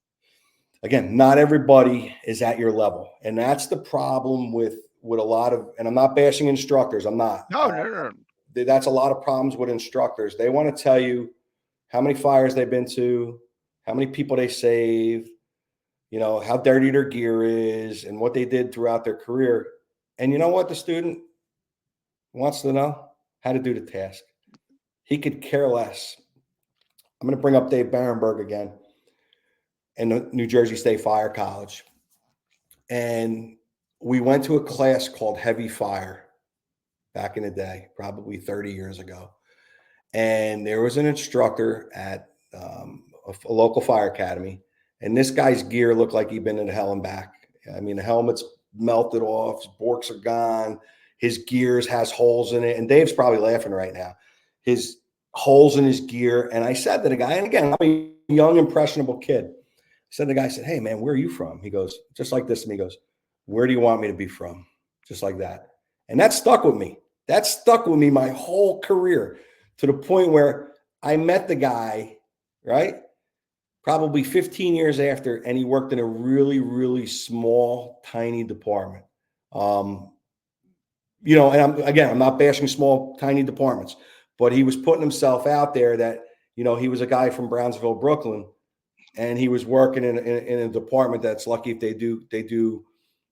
Again, not everybody is at your level. And that's the problem with a lot of, and I'm not bashing instructors. I'm not. No. That's a lot of problems with instructors. They want to tell you how many fires they've been to, how many people they saved, how dirty their gear is, and what they did throughout their career. And you know what the student wants to know? How to do the task. He could care less. I'm going to bring up Dave Barenberg again and the New Jersey State Fire College. And we went to a class called Heavy Fire back in the day, probably 30 years ago. And there was an instructor at a local fire academy, and this guy's gear looked like he'd been in hell and back. I mean, the helmet's melted off, his borks are gone, his gears has holes in it, and Dave's probably laughing right now. His holes in his gear, and I said to the guy, and again, I'm a young, impressionable kid. I said to the guy, I said, "Hey, man, where are you from?" He goes, just like this to me, he goes, "Where do you want me to be from?" Just like that. And that stuck with me. That stuck with me my whole career, to the point where I met the guy, right? Probably 15 years after, and he worked in a really, really small, tiny department. And I'm not bashing small, tiny departments, but he was putting himself out there that, he was a guy from Brownsville, Brooklyn, and he was working in a department that's lucky if they do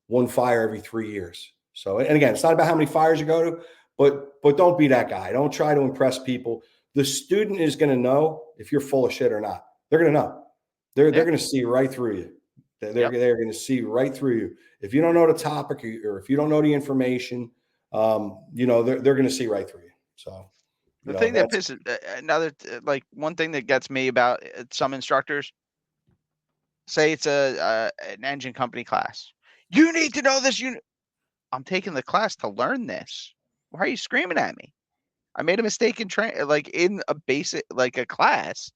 one fire every 3 years. So, and again, it's not about how many fires you go to, but don't be that guy. Don't try to impress people. The student is going to know if you're full of shit or not. They're going to know. They're going to see right through you. They're going to see right through you. If you don't know the topic, or if you don't know the information, they're going to see right through you. So the thing that pisses one thing that gets me about some instructors, say it's an engine company class. You need to know this. I'm taking the class to learn this. Why are you screaming at me? I made a mistake in in a basic, like a class.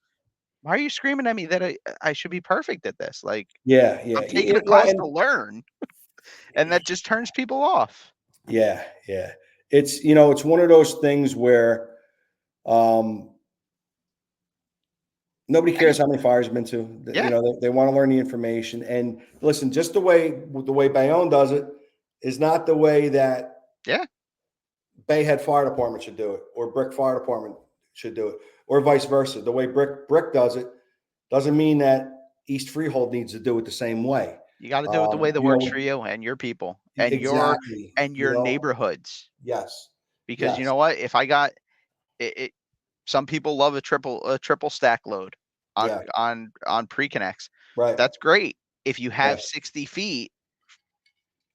Why are you screaming at me that I should be perfect at this? Like, yeah. I'm taking a class to learn, and that just turns people off. Yeah. It's one of those things where nobody cares how many fires you've been to. They want to learn the information. And listen, just the way Bayonne does it is not the way that Bayhead Fire Department should do it, or Brick Fire Department should do it, or vice versa. The way Brick does it doesn't mean that East Freehold needs to do it the same way. You got to do it the way that works for you and your people and your neighborhoods. Yes. Because you know what? If I got it, some people love a triple stack load on pre-connects. Right. That's great if you have 60 feet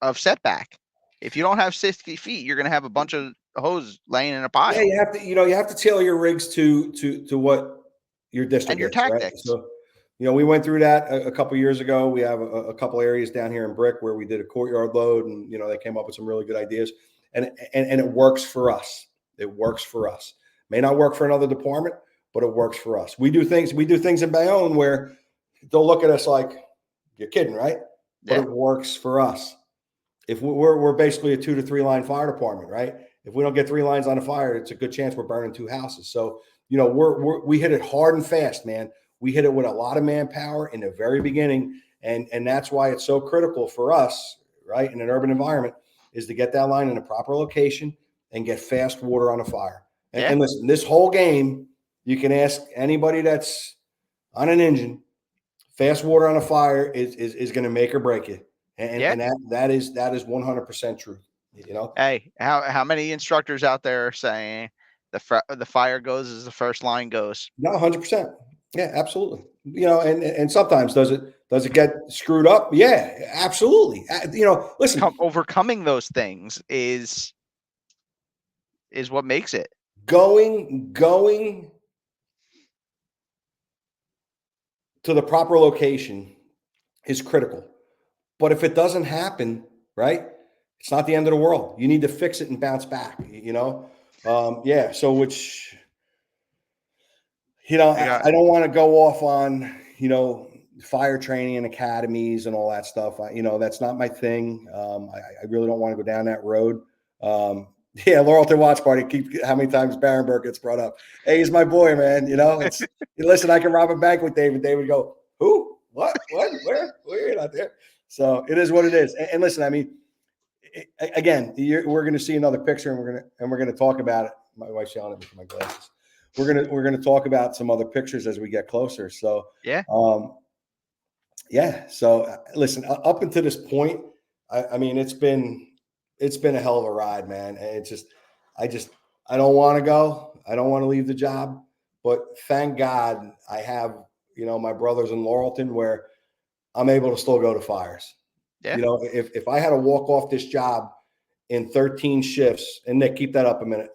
of setback. If you don't have 60 feet, you're going to have a bunch of hose laying in a pile. Yeah, you have to tailor your rigs to what your district and your is, tactics. Right? So, we went through that a couple of years ago. We have a couple areas down here in Brick where we did a courtyard load, and they came up with some really good ideas, and it works for us. It works for us. May not work for another department, but it works for us. We do things in Bayonne where they'll look at us like, you're kidding, right? But it works for us. If we're basically a 2 to 3 line fire department, right? If we don't get 3 lines on a fire, it's a good chance we're burning 2 houses. So, we hit it hard and fast, man. We hit it with a lot of manpower in the very beginning. And that's why it's so critical for us, right, in an urban environment, is to get that line in a proper location and get fast water on a fire. And listen, this whole game, you can ask anybody that's on an engine, fast water on a fire is going to make or break you. And that is 100% truth. Hey, how many instructors out there are saying the fire goes as the first line goes? No, 100%. Yeah, absolutely. And sometimes does it get screwed up? Yeah, absolutely. Listen, overcoming those things is what makes it. Going to the proper location is critical. But if it doesn't happen, right, it's not the end of the world. You need to fix it and bounce back, So which, I don't want to go off on, fire training and academies and all that stuff. That's not my thing. I really don't want to go down that road. Laurelton Watch Party. How many times Barenberg gets brought up? Hey, he's my boy, man. Listen, I can rob a bank with David. David go, who? What? Where? You're not there. So it is what it is. And listen, I mean, again, we're going to see another picture, and we're going to talk about it. My wife's yelling at me for my glasses. We're going to talk about some other pictures as we get closer. So So listen, up until this point, I mean, it's been a hell of a ride, man. And I don't want to go. I don't want to leave the job, but thank God I have, my brothers in Laurelton where I'm able to still go to fires. Yeah. If I had to walk off this job in 13 shifts, and Nick, keep that up a minute.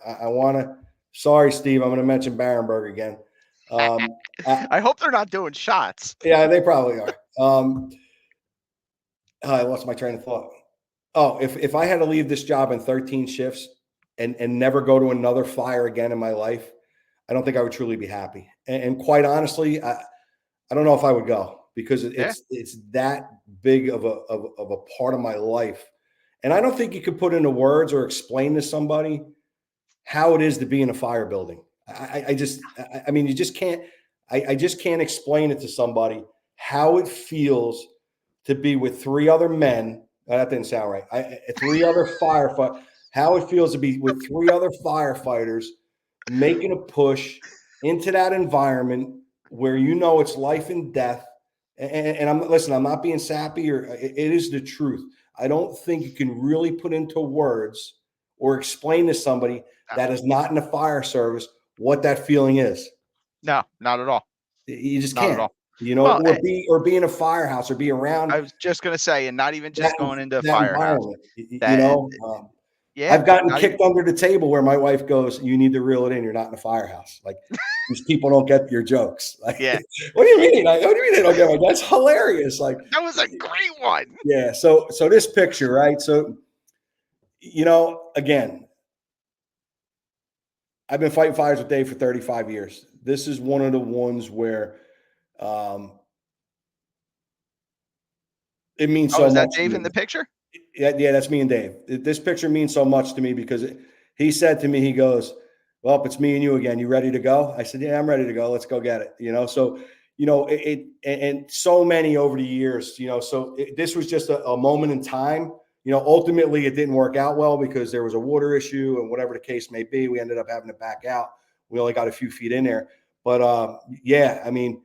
Sorry, Steve, I'm going to mention Barenberg again. I hope they're not doing shots. Yeah, they probably are. I lost my train of thought. Oh, if I had to leave this job in 13 shifts and never go to another fire again in my life, I don't think I would truly be happy. And quite honestly, I don't know if I would go because Yeah. it's that big of a part of my life. And I don't think you could put into words or explain to somebody how it is to be in a fire building. I mean, you just can't. I just can't explain it to somebody how it feels to be with three other men. That didn't sound right. Three other firefighters. How it feels to be with three other firefighters making a push into that environment where you know it's life and death. And I'm not being sappy, or it is the truth. I don't think you can really put into words or explain to somebody that is not in the fire service what that feeling is. No, not at all. You just Not at can't, all. Well, or be in a firehouse or be around I was just gonna say, and not even that, just going into a that firehouse. environment. That yeah, I've gotten not kicked even under the table where my wife goes, "You need to reel it in. You're not in a firehouse." Like these people don't get your jokes. Like, yeah. what do you mean? Like, what do you mean they don't get my? That's hilarious. Like, That was a great one. yeah. So this picture, right? So, again, I've been fighting fires with Dave for 35 years. This is one of the ones where it means Oh, so is that much to Dave in me. the picture? Yeah, that's me and Dave. This picture means so much to me because he said to me, he goes, "Well, it's me and you again. You ready to go?" I said, "Yeah, I'm ready to go. Let's go get it." So and so many over the years, so this was just a moment in time. Ultimately, it didn't work out well because there was a water issue and whatever the case may be. We ended up having to back out. We only got a few feet in there, but yeah, I mean,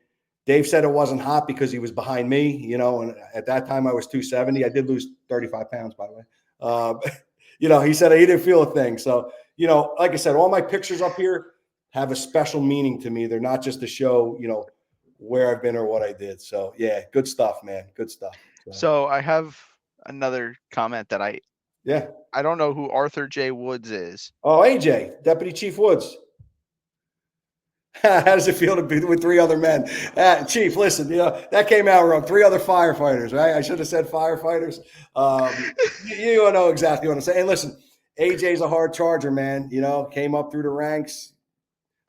Dave said it wasn't hot because he was behind me, and at that time I was 270. I did lose 35 pounds, by the way. He said he didn't feel a thing. So, like I said, all my pictures up here have a special meaning to me. They're not just to show, where I've been or what I did. So, yeah, good stuff, man. Good stuff. So I have another comment that Yeah. I don't know who Arthur J. Woods is. Oh, AJ, Deputy Chief Woods. How does it feel to be with three other men? Chief, listen, that came out wrong. Three other firefighters, right? I should have said firefighters. You know exactly what I'm saying. And listen, AJ's a hard charger, man. Came up through the ranks,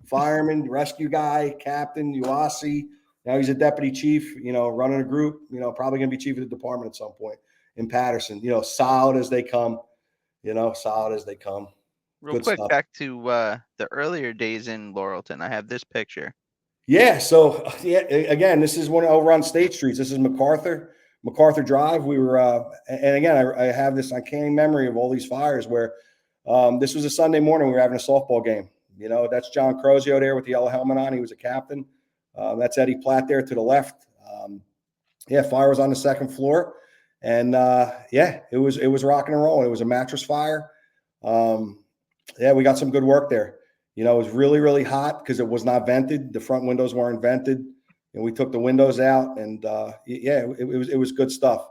fireman, rescue guy, captain, UAAI-CFI. Now he's a deputy chief, running a group, probably going to be chief of the department at some point in Patterson. Solid as they come, solid as they come. Real Good quick, stuff. back to the earlier days in Laurelton. I have this picture. Yeah. So yeah, again, this is one over on State Streets. This is MacArthur Drive. We were, and again, I have this uncanny memory of all these fires where this was a Sunday morning. We were having a softball game. That's John Crozio there with the yellow helmet on. He was a captain. That's Eddie Platt there to the left. Yeah, fire was on the second floor, and yeah, it was rocking and rolling. It was a mattress fire. Yeah, we got some good work there. It was really, really hot because it was not vented. The front windows weren't vented, and we took the windows out. And yeah, it was good stuff.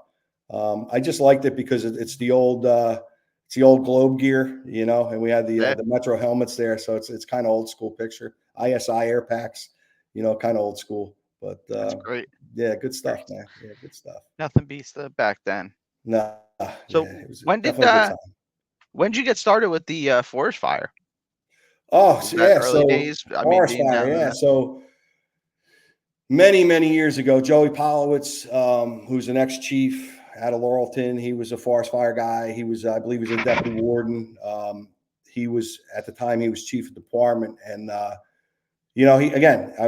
I just liked it because it's the old Globe gear, and we had the Metro helmets there, so it's kind of old school picture. ISI air packs, kind of old school. But That's great. yeah, good stuff, man. Yeah, good stuff. Nothing beats the back then. No, So yeah, it was when did definitely a good time. when did you get started with the forest fire? Oh, Was so that yeah. early So days? I mean, forest being fire, down in yeah. the So many years ago, Joey Polowitz, who's an ex-chief out of Laurelton, he was a forest fire guy. He was, I believe, he was a deputy warden. He was at the time he was chief of department, and I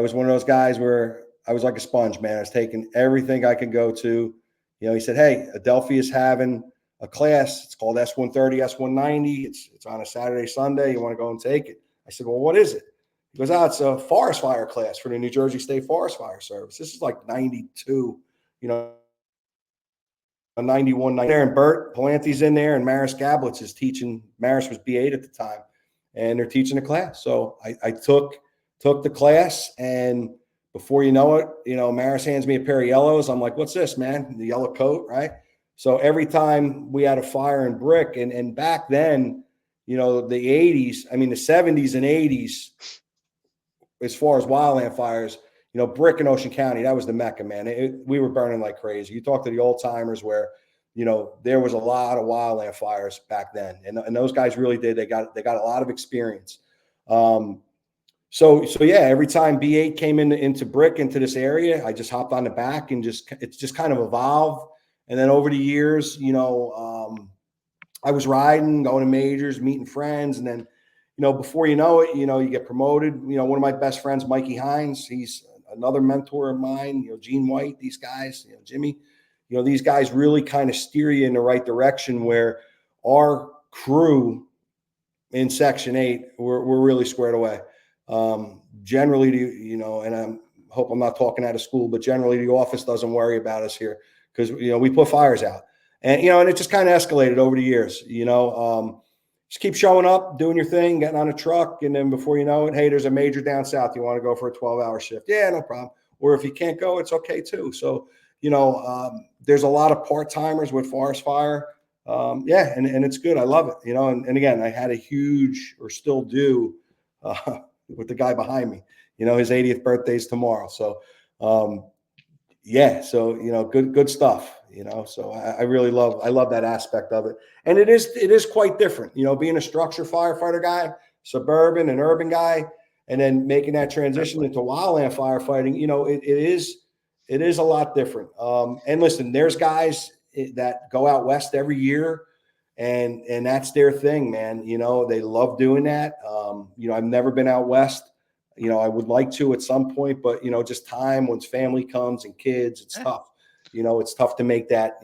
was one of those guys where I was like a sponge, man. I was taking everything I could go to. He said, "Hey, Adelphi is having a class. It's called S130, S190. It's on a Saturday, Sunday. You want to go and take it?" I said, "Well, what is it?" He goes, "Oh, it's a forest fire class for the New Jersey State Forest Fire Service." This is like 92, 91 there. And Bert Palante's in there, and Maris Gablitz is teaching. Maris was B8 at the time, and they're teaching the class. So I took the class, and before you know it, Maris hands me a pair of yellows. I'm like, "What's this, man?" The yellow coat, right? So every time we had a fire in Brick, and back then, the 80s, I mean, the 70s and 80s, as far as wildland fires, Brick in Ocean County, that was the Mecca, man. We were burning like crazy. You talk to the old timers where, there was a lot of wildland fires back then, and those guys really did. They got a lot of experience. So yeah, every time B8 came into Brick, into this area, I just hopped on the back and it's just kind of evolved. And then over the years, I was riding, going to majors, meeting friends, and then, before you know it, you get promoted. One of my best friends, Mikey Hines, he's another mentor of mine. Gene White, these guys, Jimmy, these guys really kind of steer you in the right direction. Where our crew in Section 8, we're really squared away. Generally, and I hope I'm not talking out of school, but generally the office doesn't worry about us here because, we put fires out, and, and it just kind of escalated over the years, just keep showing up, doing your thing, getting on a truck. And then before you know it, hey, there's a major down south. You want to go for a 12-hour shift? Yeah, no problem. Or if you can't go, it's okay too. So, there's a lot of part-timers with Forest Fire. Yeah. And it's good. I love it, and again, I had a huge, or still do, with the guy behind me, his 80th birthday is tomorrow. So, yeah. So, good stuff, so I really love that aspect of it. And it is quite different, being a structure firefighter guy, suburban and urban guy, and then making that transition into wildland firefighting. It is a lot different. And listen, there's guys that go out west every year, and that's their thing, man. They love doing that. I've never been out west. I would like to at some point, but just time, once family comes and kids, it's tough. It's tough to make that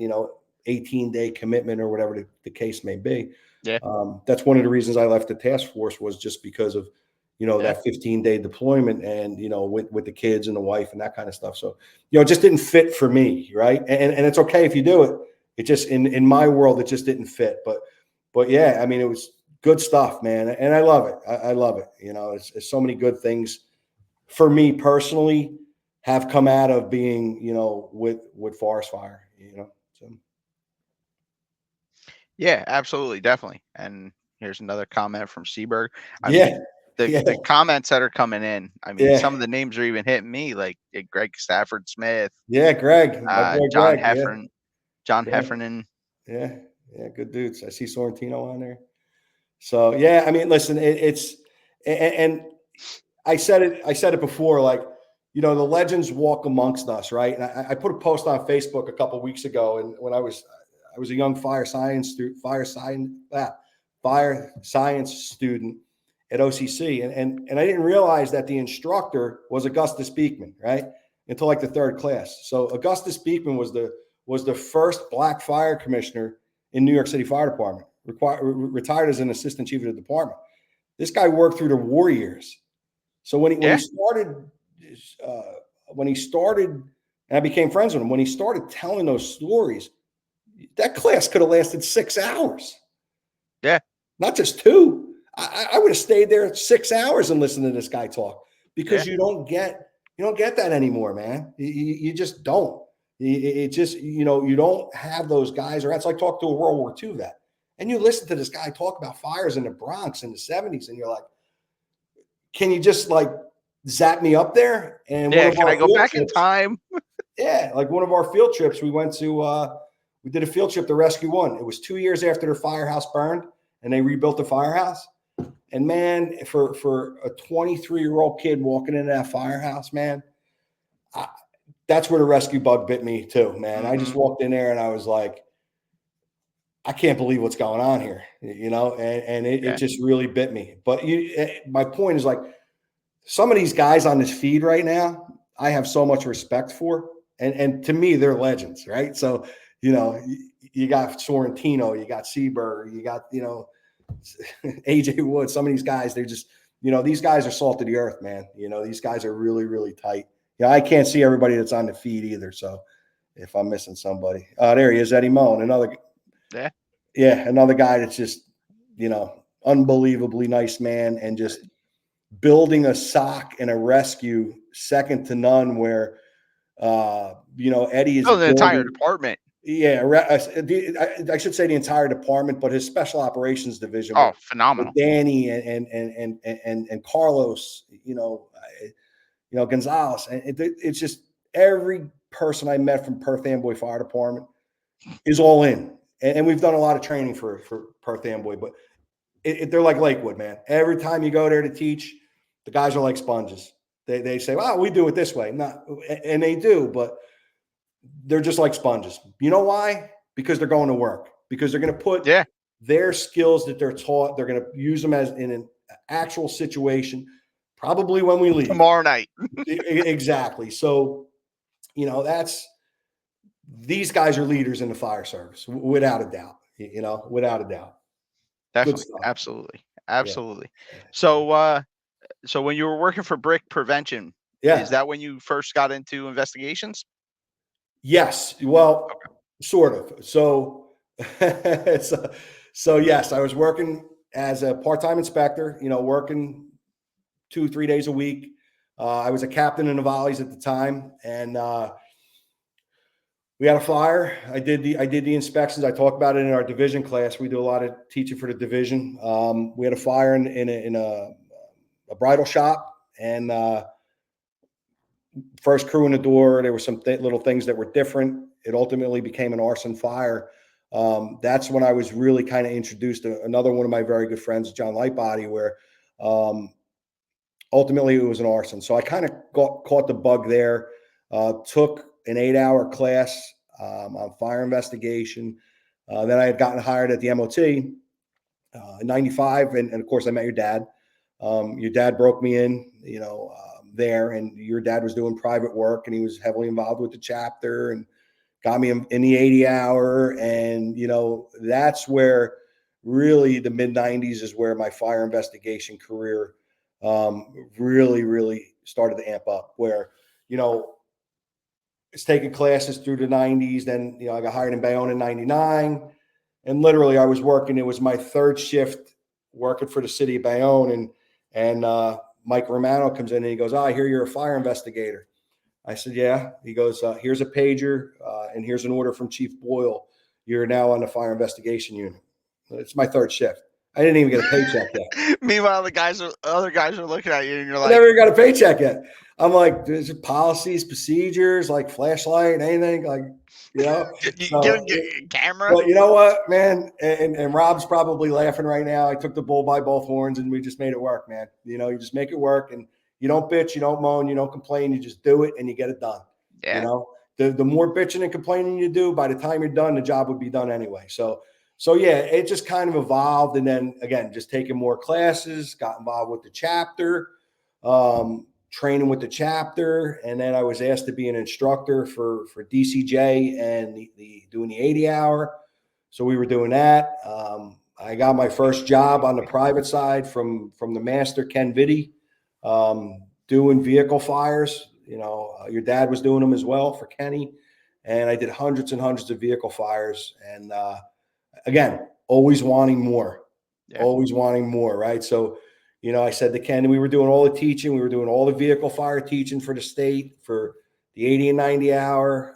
18-day commitment or whatever the case may be. Yeah. That's one of the reasons I left the task force, was just because of that 15-day deployment, and with the kids and the wife and that kind of stuff. So it just didn't fit for me, right? And it's okay if you do it. It just, in my world, it just didn't fit. But yeah, I mean, it was good stuff, man, and I love it. I love it. It's so many good things for me personally have come out of being, with Forest Fire. So. Yeah, absolutely, definitely. And here's another comment from Seaberg. I Yeah. mean, the comments that are coming in, I mean, Yeah. some of the names are even hitting me, like Greg Stafford Smith. Yeah, Greg. My boy John Greg. Heffernan. Yeah. John Yeah. Heffernan. Yeah. Yeah. Good dudes. I see Sorrentino on there. So yeah, I mean, listen, and I said it before, like, the legends walk amongst us, right? And I put a post on Facebook a couple of weeks ago, and when I was a young fire science student at OCC, and I didn't realize that the instructor was Augustus Beekman, right? Until like the third class. So Augustus Beekman was the first Black fire commissioner in New York City Fire Department, retired as an assistant chief of the department. This guy worked through the war years. So when he started, and I became friends with him, when he started telling those stories, that class could have lasted 6 hours. Yeah. Not just 2. I would have stayed there 6 hours and listened to this guy talk, because you don't get that anymore, man. You just don't. It just, you don't have those guys. Or that's like talk to a World War II vet, and you listen to this guy talk about fires in the Bronx in the 70s, and you're like, can you just like zap me up there? And yeah, can I go back in time? Yeah, like one of our field trips, we went to we did a field trip to Rescue 1. It was 2 years after their firehouse burned, and they rebuilt the firehouse. And man, for a 23-year-old kid walking into that firehouse, man, that's where the rescue bug bit me too, man. I just walked in there and I was like, I can't believe what's going on here, and it just really bit me. But my point is, like, some of these guys on this feed right now, I have so much respect for, and to me, they're legends, right? So, you got Sorrentino, you got Seaberg, you got, AJ Wood. Some of these guys, they're just, these guys are salt of the earth, man. These guys are really, really tight. I can't see everybody that's on the feed either. So if I'm missing somebody, there he is, Eddie Moen, another. Yeah, another guy that's just, unbelievably nice man, and just building a SOC and a rescue second to none. Where, Eddie is the entire department. Yeah, I should say the entire department, but his special operations division. Oh, phenomenal! Danny and Carlos, Gonzalez. And it's just every person I met from Perth Amboy Fire Department is all in. And we've done a lot of training for Perth Amboy, but they're like Lakewood, man. Every time you go there to teach, the guys are like sponges. They say, "Wow, we do it this way." And they do, but they're just like sponges. You know why? Because they're going to work. Because they're going to put their skills that they're taught. They're going to use them as in an actual situation, probably when we leave tomorrow night. Exactly. So, these guys are leaders in the fire service, without a doubt. Without a doubt. Definitely, absolutely. Yeah. So when you were working for Brick Prevention, is that when you first got into investigations? Yes. Well, sort of. So, so yes, I was working as a part-time inspector, working 2-3 days a week. I was a captain in the volleys at the time, and we had a fire. I did the inspections. I talked about it in our division class. We do a lot of teaching for the division. We had a fire in a bridal shop, and first crew in the door. There were some little things that were different. It ultimately became an arson fire. That's when I was really kind of introduced to another one of my very good friends, John Lightbody, where ultimately it was an arson. So I kind of caught the bug there. Took an 8-hour class on fire investigation. Then I had gotten hired at the MOT in '95, and of course I met your dad. Your dad broke me in, there, and your dad was doing private work, and he was heavily involved with the chapter and got me in the 80-hour. And, that's where really the mid '90s is where my fire investigation career really, really started to amp up, where, it's taking classes through the '90s. Then, I got hired in Bayonne in '99, and literally I was working. It was my third shift working for the city of Bayonne, and Mike Romano comes in and he goes, "I hear you're a fire investigator." I said, "Yeah." He goes, "Here's a pager, and here's an order from Chief Boyle. You're now on the fire investigation unit." It's my third shift. I didn't even get a paycheck yet. Meanwhile, other guys are looking at you, and you're like, "I never got a paycheck yet." I'm like, "There's policies, procedures, like flashlight, anything, like, get a camera." But you know what, man? And Rob's probably laughing right now. I took the bull by both horns, and we just made it work, man. You just make it work, and you don't bitch, you don't moan, you don't complain. You just do it, and you get it done. Yeah. The more bitching and complaining you do, by the time you're done, the job would be done anyway. So yeah, it just kind of evolved. And then again, just taking more classes, got involved with the chapter, training with the chapter. And then I was asked to be an instructor for DCJ and doing the 80-hour. So we were doing that. I got my first job on the private side from the master, Ken Vitti, doing vehicle fires. Your dad was doing them as well for Kenny. And I did hundreds and hundreds of vehicle fires. And again, always wanting more, right? So, I said to Ken, we were doing all the teaching. We were doing all the vehicle fire teaching for the state for the 80 and 90 hour.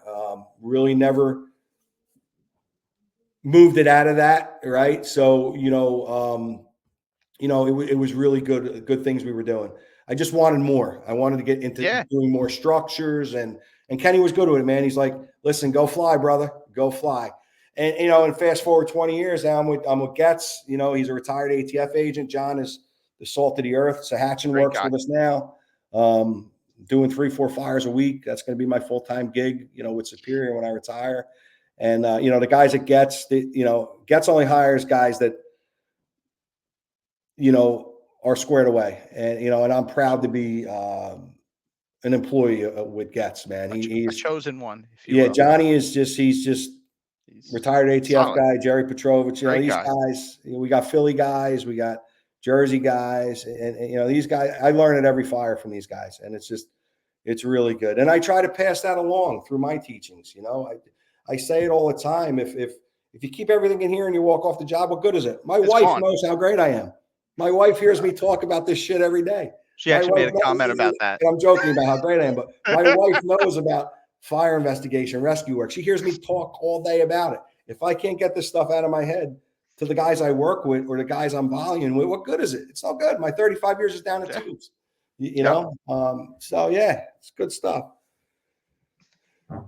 Really never moved it out of that, right? So, it was really good things we were doing. I just wanted more. I wanted to get into doing more structures, and Kenny was good with it, man. He's like, "Listen, go fly, brother, go fly." And and fast forward 20 years now, I'm with Getz. He's a retired ATF agent. John is the salt of the earth. Sahatchin works with us now, doing 3-4 fires a week. That's going to be my full-time gig, with Superior when I retire. And the guys at Getz, Getz only hires guys that are squared away. And, and I'm proud to be an employee with Getz, man. He's a chosen one. Johnny is he's retired ATF guy, Jerry Petrovich. These guys, we got Philly guys, we got Jersey guys. And these guys, I learn at every fire from these guys. And it's really good. And I try to pass that along through my teachings. I say it all the time. If you keep everything in here and you walk off the job, what good is it? My wife knows how great I am. My wife hears me talk about this shit every day. She actually made a comment about that. I'm joking about how great I am, but my wife knows about fire investigation, rescue work. She hears me talk all day about it. If I can't get this stuff out of my head to the guys I work with or the guys I'm volleying with, what good is it? It's no good. My 35 years is down the tubes. you know? So yeah, it's good stuff.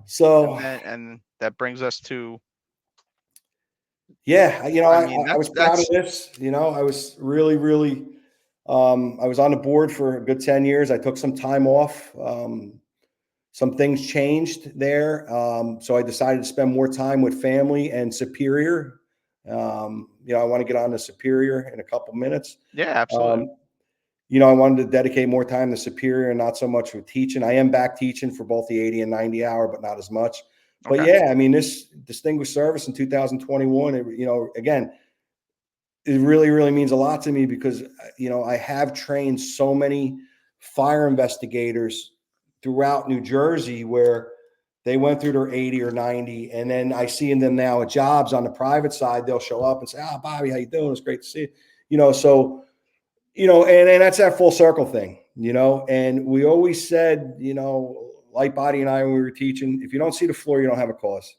So, and that brings us to, yeah, you know, I I, mean, I was proud of this. You know, I was really, really, I was on the board for a good 10 years. I took some time off. Some things changed there. So I decided to spend more time with family and Superior. You know, I want to get on to Superior in a couple minutes. yeah, absolutely. You know, I wanted to dedicate more time to Superior and not so much for teaching. I am back teaching for both the 80 and 90 hour, but not as much. But Okay. yeah, I mean, this distinguished service in 2021, you know, again, it really, really means a lot to me because, you know, I have trained so many fire investigators throughout New Jersey where they went through their 80 or 90. And then I see them now at jobs on the private side. They'll show up and say, "Oh, Bobby, how you doing? It's great to see you." You know, so, you know, and that's that full circle thing, you know, and we always said, you know, Light Body and I, when we were teaching, if you don't see the floor, you don't have a cause.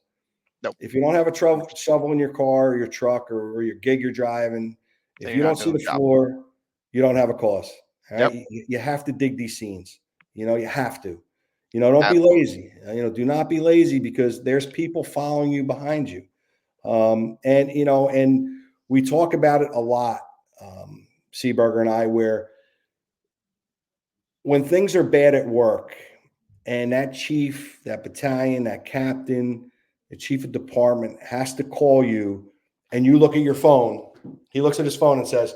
Nope. If you don't have a shovel in your car or your truck or your gig you're driving, So if you're you don't not see doing the the job. floor, you don't have a cause. All right. Yep. You have to dig these scenes. You know, you have to. You know, don't be Absolutely. lazy. You know, do not be lazy because there's people following you behind you. And, you know, and we talk about it a lot, Seaberger and I, where when things are bad at work and that chief, that battalion, that captain, the chief of department has to call you and you look at your phone, he looks at his phone and says,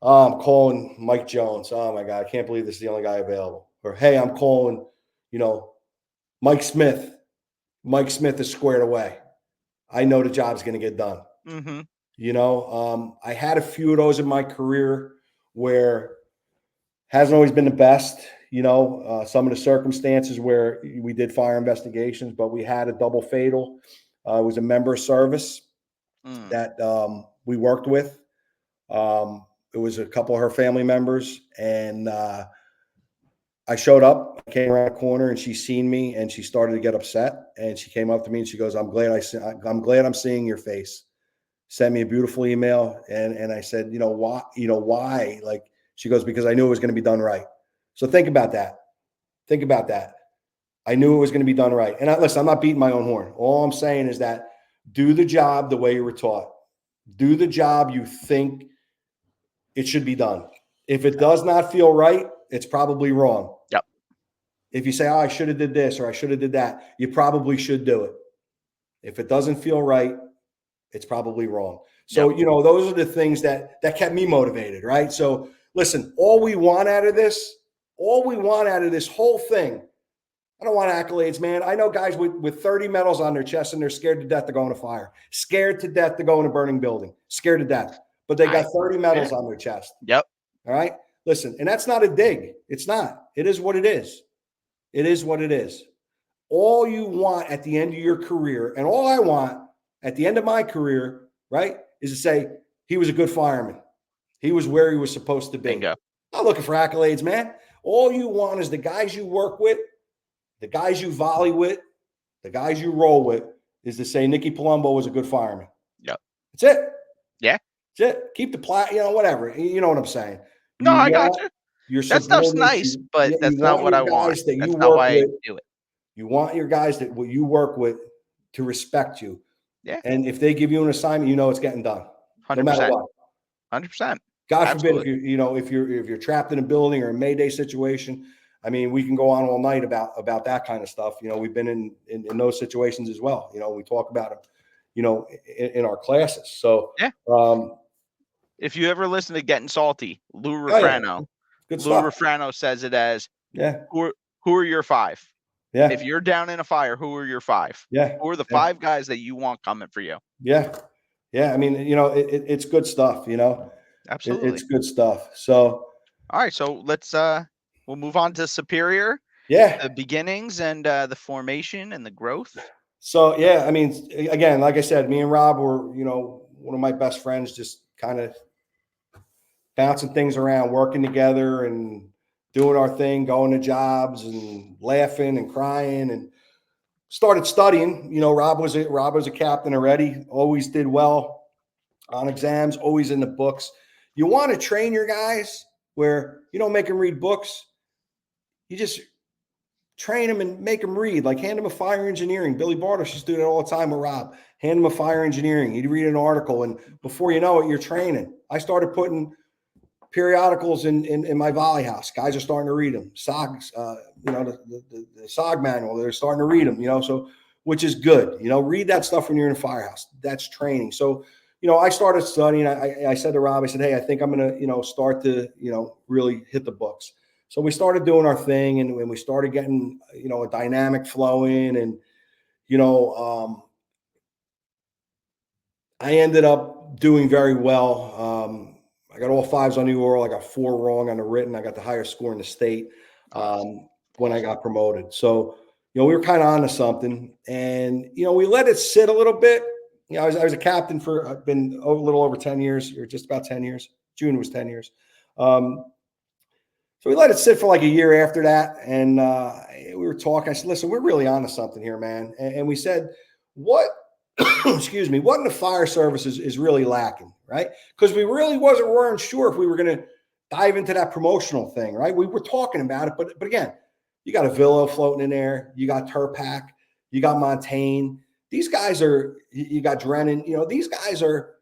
"Oh, I'm calling Mike Jones. Oh my God, I can't believe this is the only guy available." Or, "Hey, I'm calling, you know, Mike Smith. Mike Smith is squared away. I know the job's going to get done." Mm-hmm. You know, I had a few of those in my career where hasn't always been the best, you know, some of the circumstances where we did fire investigations, but we had a double fatal. It was a member of service Mm. that we worked with. It was a couple of her family members, and I showed up, I came around the corner, and she seen me, and she started to get upset. And she came up to me and she goes, I'm glad I'm seeing your face." Sent me a beautiful email, and I said, "You know why? You know why?" Like, she goes, "Because I knew it was going to be done right." So think about that. Think about that. I knew it was going to be done right. And listen, I'm not beating my own horn. All I'm saying is that do the job the way you were taught. Do the job you think it should be done. If it does not feel right, it's probably wrong. Yep. If you say, "Oh, I should have did this or I should have did that," you probably should do it. If it doesn't feel right, it's probably wrong. Yep. So, you know, those are the things that kept me motivated, right? So listen, all we want out of this whole thing, I don't want accolades, man. I know guys with 30 medals on their chest and they're scared to death to go in a fire, scared to death to go in a burning building, scared to death, but they got 30 medals on their chest. Yep. All right. Listen, and that's not a dig. It's not. It is what it is. It is what it is. All you want at the end of your career, and all I want at the end of my career, right, is to say he was a good fireman. He was where he was supposed to be. Bingo. Not looking for accolades, man. All you want is the guys you work with, the guys you volley with, the guys you roll with, is to say Nicky Palumbo was a good fireman. Yep. That's it. Yeah. That's it. Keep the plat, you know, whatever. You know what I'm saying. No, You I got want you. your That stuff's subordinates, nice, but you that's not want what I your want. guys that you That's not work why I with. do it. You want your guys that what you work with to respect you. Yeah. And if they give you an assignment, you know it's getting done, no matter 100%. what. 100%. God forbid Absolutely. if you're trapped in a building or a Mayday situation. I mean, we can go on all night about that kind of stuff. You know, we've been in those situations as well. You know, we talk about it, you know, in our classes. So Yeah. If you ever listen to Getting Salty, Lou Refrano, good Lou stuff. Refrano says it as, Yeah. who are your five? Yeah. If you're down in a fire, who are your five? Yeah. Who are the Yeah. 5 guys that you want coming for you? Yeah. Yeah. I mean, you know, it's good stuff, you know. Absolutely. It's good stuff. So all right, so let's we'll move on to Superior, yeah. the beginnings and the formation and the growth. So yeah, I mean, again, like I said, me and Rob were, you know, one of my best friends, just kind of bouncing things around, working together and doing our thing, going to jobs and laughing and crying, and started studying. You know, Rob was a captain already, always did well on exams, always in the books. You want to train your guys where, You don't make them read books. You just train them and make them read. Like hand them a fire engineering. Billy Bartos used to do that all the time with Rob. Hand them a fire engineering. You'd read an article, and before you know it, you're training. I started putting periodicals in my volley house. Guys are starting to read them. SOGs, the SOG manual, they're starting to read them, so which is good. Read that stuff when you're in a firehouse. That's training. So, I started studying. I said to Rob, I said, hey, I think I'm going to, start to, really hit the books. So we started doing our thing, and when we started getting, a dynamic flow in, and, I ended up doing very well. I got all 5s on the oral. I got 4 wrong on the written. I got the highest score in the state when I got promoted. So, we were kind of onto something, and, we let it sit a little bit. I was a captain I've been a little over 10 years, or just about 10 years. June was 10 years. So we let it sit for like a year after that. And we were talking. I said, listen, we're really onto something here, man. And we said, what, excuse me, what in the fire service is really lacking, right? Because we really weren't sure if we were going to dive into that promotional thing, right? We were talking about it, but again, you got a Villo floating in there. You got Turpak. You got Montaigne. These guys you got Drennan. These guys are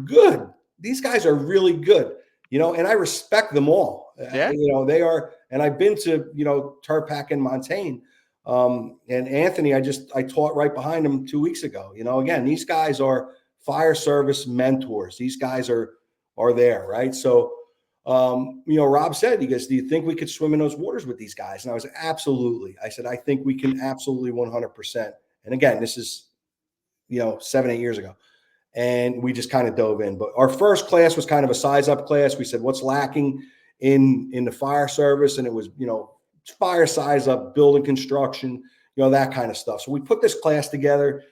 good. These guys are really good, and I respect them all. Yeah. They are, and I've been to, Turpak and Montaigne. And Anthony, I taught right behind him 2 weeks ago. Again, these guys are fire service mentors. These guys are there, right? So, Rob said, he goes, do you think we could swim in those waters with these guys? And I was absolutely. I said, I think we can absolutely 100%. And again, this is, 7, 8 years ago. And we just kind of dove in. But our first class was kind of a size up class. We said, what's lacking in the fire service? And it was, fire size up, building construction, that kind of stuff. So we put this class together,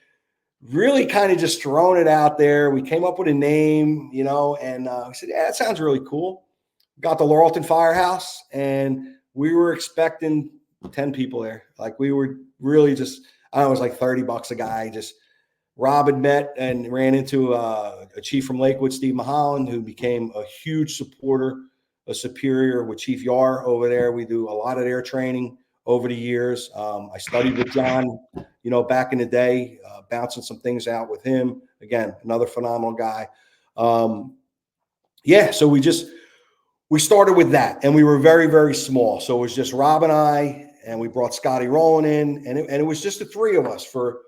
really kind of just throwing it out there. We came up with a name, and we said, yeah, that sounds really cool. Got the Laurelton Firehouse, and we were expecting 10 people there. Like we were really just, I don't know, it was like $30 a guy. Just Rob had met and ran into a chief from Lakewood, Steve Mulholland, who became a huge supporter, a superior with Chief Yar over there. We do a lot of their training over the years. I studied with John, back in the day, bouncing some things out with him. Again, another phenomenal guy. So we started with that, and we were very, very small. So it was just Rob and I, and we brought Scotty Rowland in, and it was just the 3 of us for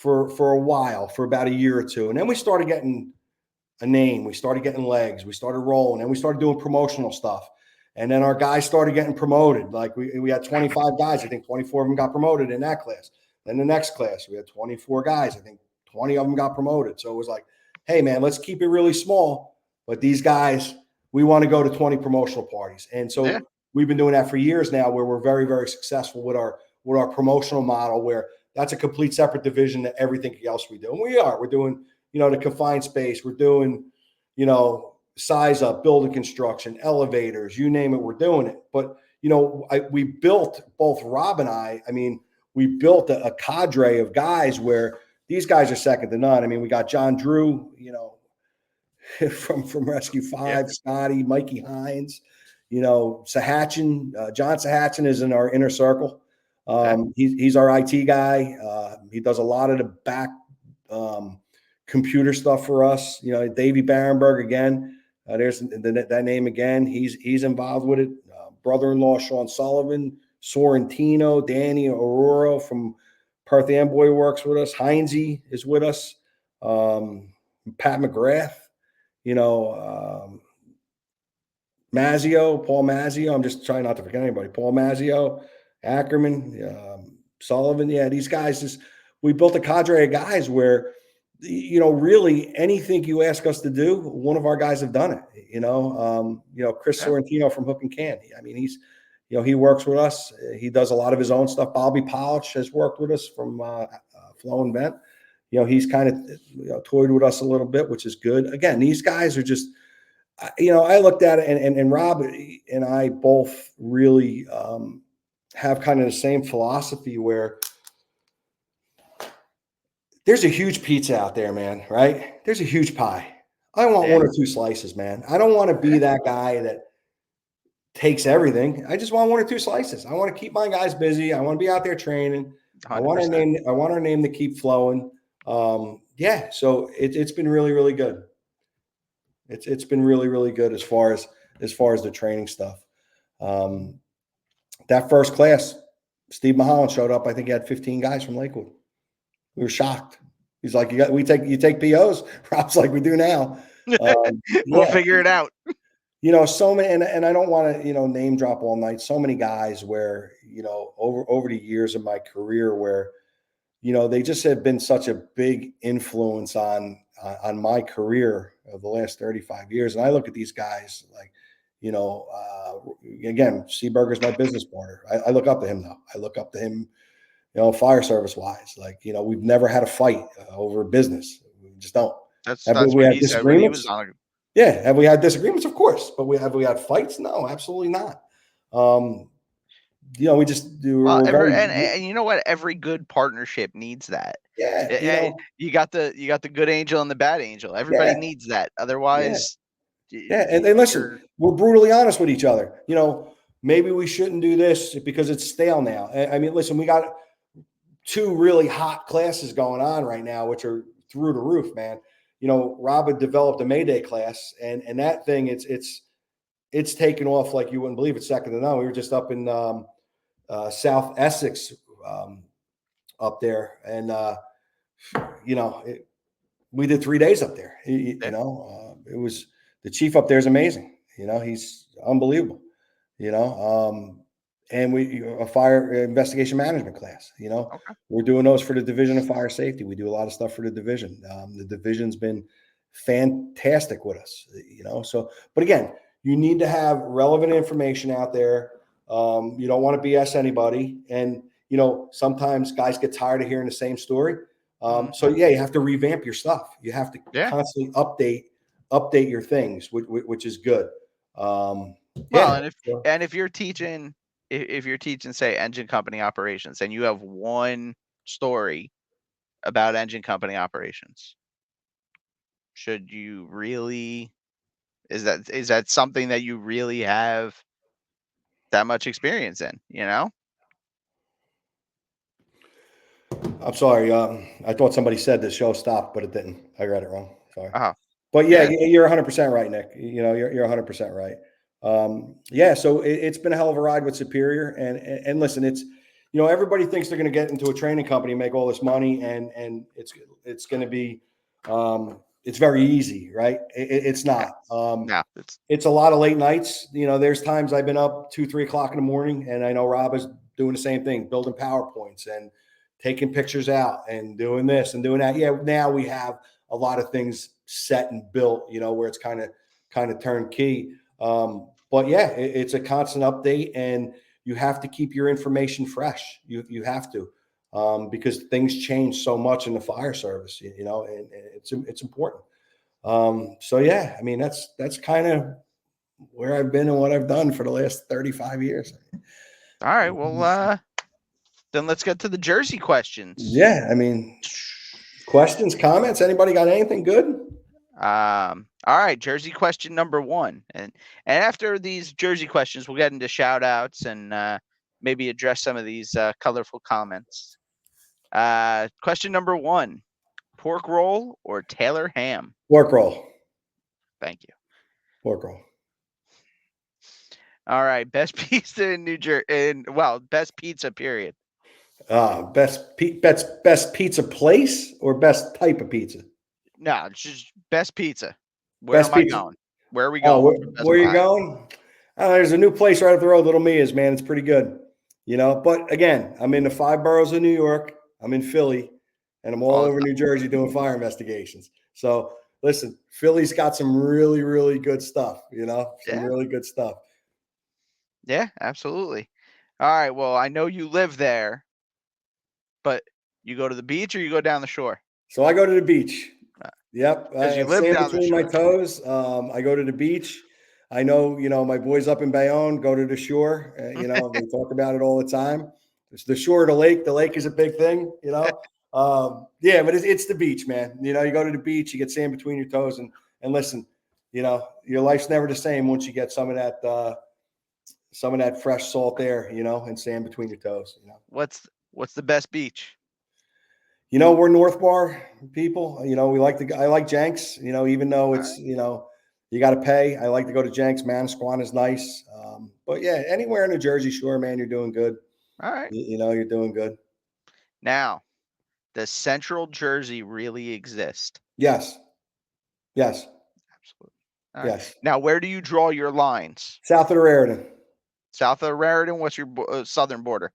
a while, for about a year or 2. And then we started getting a name. We started getting legs. We started rolling, and we started doing promotional stuff. And then our guys started getting promoted. Like we had 25 guys. I think 24 of them got promoted in that class. Then the next class, we had 24 guys. I think 20 of them got promoted. So it was like, hey, man, let's keep it really small. But these guys, we want to go to 20 promotional parties. And so we've been doing that for years now, where we're very, very successful with our promotional model, where that's a complete separate division to everything else we do. And we're doing, the confined space. We're doing, size up, building construction, elevators, you name it, we're doing it. But, we built, both Rob and I mean, we built a cadre of guys where these guys are second to none. I mean, we got John Drew, from Rescue 5, Scotty, Mikey Hines, Sahatchin, John Sahatchin is in our inner circle. He's our IT guy. He does a lot of the back computer stuff for us. Davey Barenberg again. There's that name again. He's involved with it. Brother-in-law Sean Sullivan, Sorrentino, Danny Aurora from Perth Amboy works with us. Heinze is with us. Pat McGrath. Mazzio, Paul Mazzio. I'm just trying not to forget anybody. Paul Mazzio, Ackerman, Sullivan. Yeah, these guys we built a cadre of guys where, really anything you ask us to do, one of our guys have done it. Chris Sorrentino from Hook and Can. I mean, he's, he works with us. He does a lot of his own stuff. Bobby Polish has worked with us from Flow and Vent. He's kind of toyed with us a little bit, which is good. Again, these guys are just, I looked at it, and Rob and I both really have kind of the same philosophy, where there's a huge pizza out there, man, right? There's a huge pie. I want 1 or 2 slices, man. I don't want to be that guy that takes everything. I just want 1 or 2 slices. I want to keep my guys busy. I want to be out there training. 100%. I want our name to keep flowing. Yeah, so it's been really, really good. It's been really, really good as far as the training stuff. That first class, Steve Mulholland showed up. I think he had 15 guys from Lakewood. We were shocked. He's like, you take POs. Rob's like, we do now. We'll figure it out. So many, and I don't want to, name drop all night. So many guys where, over the years of my career where, they just have been such a big influence on my career of the last 35 years. And I look at these guys like, again, Seaberger's my business partner. I look up to him now. I look up to him, fire service wise. Like, we've never had a fight over business. We just don't. That's we what had he said when he was on. Yeah. Have we had disagreements? Of course. But have we had fights? No, absolutely not. We just do. Well, and you know what? Every good partnership needs that. Yeah. You got the good angel and the bad angel. Everybody needs that. Otherwise, yeah. And listen, we're brutally honest with each other. Maybe we shouldn't do this because it's stale now. I mean, listen, we got 2 really hot classes going on right now, which are through the roof, man. Rob had developed a Mayday class, and that thing, it's taken off like you wouldn't believe it. Second to none. We were just up in South Essex up there, and we did 3 days up there. It was, the chief up there is amazing. He's unbelievable. And a fire investigation management class. We're doing those for the Division of Fire Safety. We do a lot of stuff for the division. The division's been fantastic with us. So, but again, you need to have relevant information out there. You don't want to BS anybody, and sometimes guys get tired of hearing the same story. So yeah, you have to revamp your stuff. You have to constantly update your things, which is good. And if you're teaching, say, engine company operations, and you have one story about engine company operations, should you really? Is that something that you really have that much experience in? I'm sorry. I thought somebody said the show stopped, but it didn't. I read it wrong. Sorry. But yeah, you're 100% right, Nick. You're 100% right. So it's been a hell of a ride with Superior, and listen, it's, everybody thinks they're going to get into a training company and make all this money, and it's going to be, it's very easy, right? It's not. It's a lot of late nights. There's times I've been up 2-3 o'clock in the morning, and I know Rob is doing the same thing, building PowerPoints and taking pictures out and doing this and doing that. Yeah, now we have a lot of things set and built, where it's kind of turnkey. But yeah, it's a constant update, and you have to keep your information fresh. You have to, because things change so much in the fire service, and it's important. So yeah, I mean, that's kind of where I've been and what I've done for the last 35 years. All right. Well, then let's get to the Jersey questions. Yeah. I mean, questions, comments, anybody got anything good? All right, Jersey question number 1, and after these Jersey questions, we'll get into shout outs and maybe address some of these colorful comments. Question number 1: pork roll or Taylor ham? Pork roll. Thank you. Pork roll. All right, best pizza in New Jersey, best pizza period. Best pizza place or best type of pizza? No, it's just best pizza. Where am I going? Where are we going? Where are you going? There's a new place right up the road, Little Mia's, man. It's pretty good. But again, I'm in the 5 boroughs of New York. I'm in Philly, and I'm all over New Jersey doing fire investigations. So listen, Philly's got some really, really good stuff, really good stuff. Yeah, absolutely. All right. Well, I know you live there, but you go to the beach or you go down the shore? So I go to the beach. Yep. Because you live down between my toes. I go to the beach. I know, my boys up in Bayonne go to the shore. They talk about it all the time. It's the shore of the lake. The lake is a big thing, Yeah, but it's the beach, man. You go to the beach, you get sand between your toes, and listen, your life's never the same once you get some of that, some of that fresh salt air, and sand between your toes. What's the best beach? We're North Bar people. I like Jenks. Even though it's you got to pay. I like to go to Jenks. Manasquan is nice. But yeah, anywhere in the Jersey Shore, man, you're doing good. All right. You're doing good. Now, does Central Jersey really exist? Yes. Absolutely. All right. Yes. Now, where do you draw your lines? South of the Raritan. South of Raritan, what's your southern border?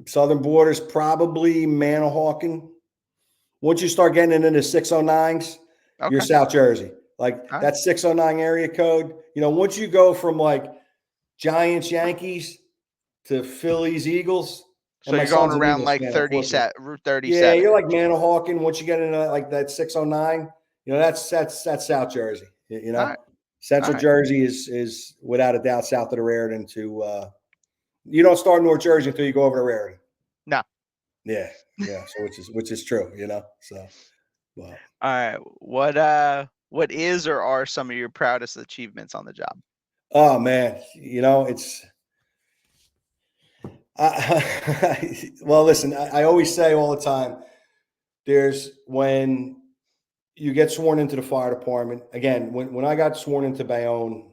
Southern border is probably Manahawkin. Once you start getting into the 609s, you're South Jersey. Like that 609 area code. Once you go from like Giants, Yankees to Phillies, Eagles. So you're going around like 37. Yeah, you're like Manahawkin. Once you get into like that 609, that's South Jersey. Central Jersey is without a doubt south of the Raritan. You don't start North Jersey until you go over to Raritan. No. Yeah. So which is true. So. Well. All right. What is or are some of your proudest achievements on the job? Oh man, it's. Well, listen, I always say all the time, there's when you get sworn into the fire department. Again, when I got sworn into Bayonne,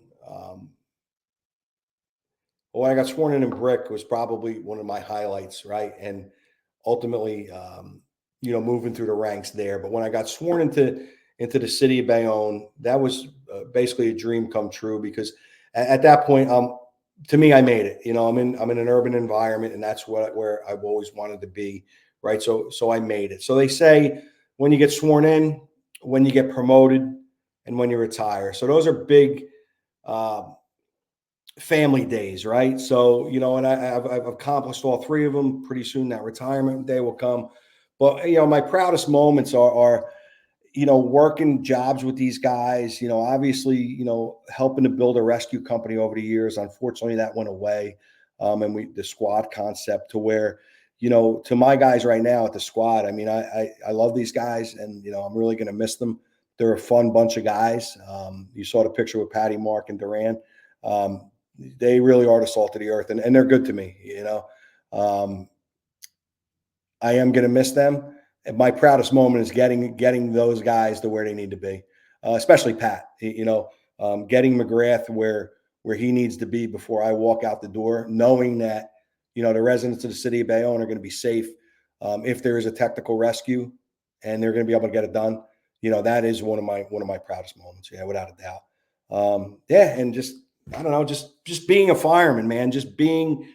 when I got sworn in Brick was probably one of my highlights, right? And ultimately, moving through the ranks there. But when I got sworn into the city of Bayonne, that was basically a dream come true, because at that point, to me, I made it. I'm in an urban environment, and that's where I've always wanted to be, right? So I made it. So they say when you get sworn in, when you get promoted, and when you retire. So those are big family days, right? So and I've accomplished all three of them. Pretty soon that retirement day will come. But my proudest moments are working jobs with these guys, obviously, helping to build a rescue company over the years. Unfortunately, that went away. And the squad concept to where, to my guys right now at the squad, I mean, I love these guys, and, I'm really going to miss them. They're a fun bunch of guys. You saw the picture with Patty, Mark, and Duran. They really are the salt of the earth, and they're good to me. I am going to miss them. And my proudest moment is getting those guys to where they need to be, especially Pat. Getting McGrath where he needs to be before I walk out the door, knowing that the residents of the city of Bayonne are going to be safe if there is a technical rescue, and they're going to be able to get it done. That is one of my proudest moments. Yeah, without a doubt. And just I don't know, just being a fireman, man, just being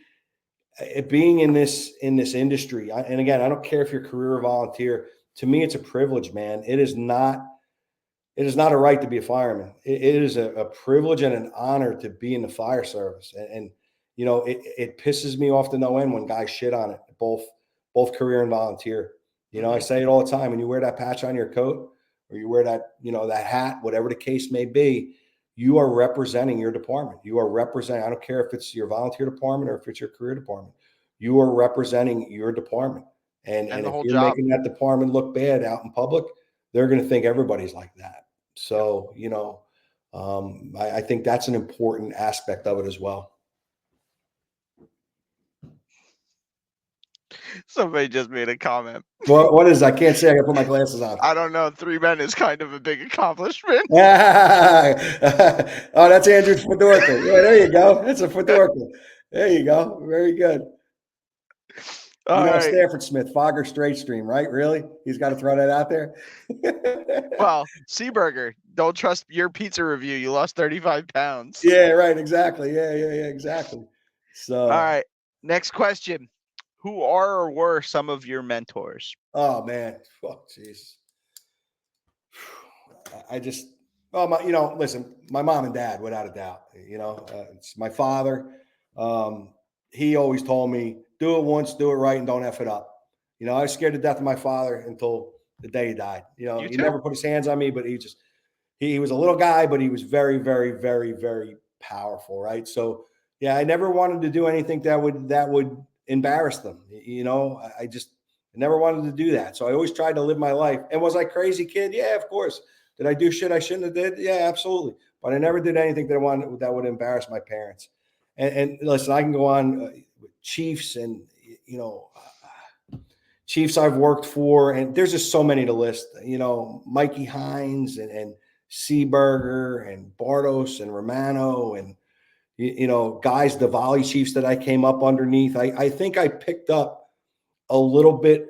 in this industry. And again, I don't care if you're a career or volunteer. To me, it's a privilege, man. It is not a right to be a fireman. It is a privilege and an honor to be in the fire service. And it pisses me off to no end when guys shit on it, both career and volunteer. I say it all the time. When you wear that patch on your coat, or you wear that, that hat, whatever the case may be, you are representing your department. You are representing, I don't care if it's your volunteer department or if it's your career department, you are representing your department. And if you're making that department look bad out in public, they're going to think everybody's like that. So, I think that's an important aspect of it as well. Somebody just made a comment. Well, what is? I can't say. I got to put my glasses on. I don't know. 3 men is kind of a big accomplishment. Oh, that's Andrew's fedorka. Yeah, there you go. That's a fedorka. There you go. Very good. Stafford Smith, Fogger Straight Stream, right? Really? He's got to throw that out there. Well, Seaburger, don't trust your pizza review. You lost 35 pounds. Yeah, right. Exactly. Yeah, exactly. So, all right. Next question. Who are or were some of your mentors? Oh, man. Oh, jeez. Listen, my mom and dad, without a doubt, it's my father. He always told me, do it once, do it right, and don't F it up. I was scared to death of my father until the day he died. He never put his hands on me, but he was a little guy, but he was very, very, very, very powerful. Right. So, yeah, I never wanted to do anything that would embarrass them. I never wanted to do that. So I always tried to live my life. And was I a crazy kid? Yeah, of course. Did I do shit I shouldn't have did? Yeah, absolutely. But I never did anything that would embarrass my parents. And listen, I can go on with chiefs and, you know, chiefs I've worked for, and there's just so many to list, you know, Mikey Hines and Seaberger and Bartos and Romano and, you know, guys, the volley chiefs that I came up underneath. I think I picked up a little bit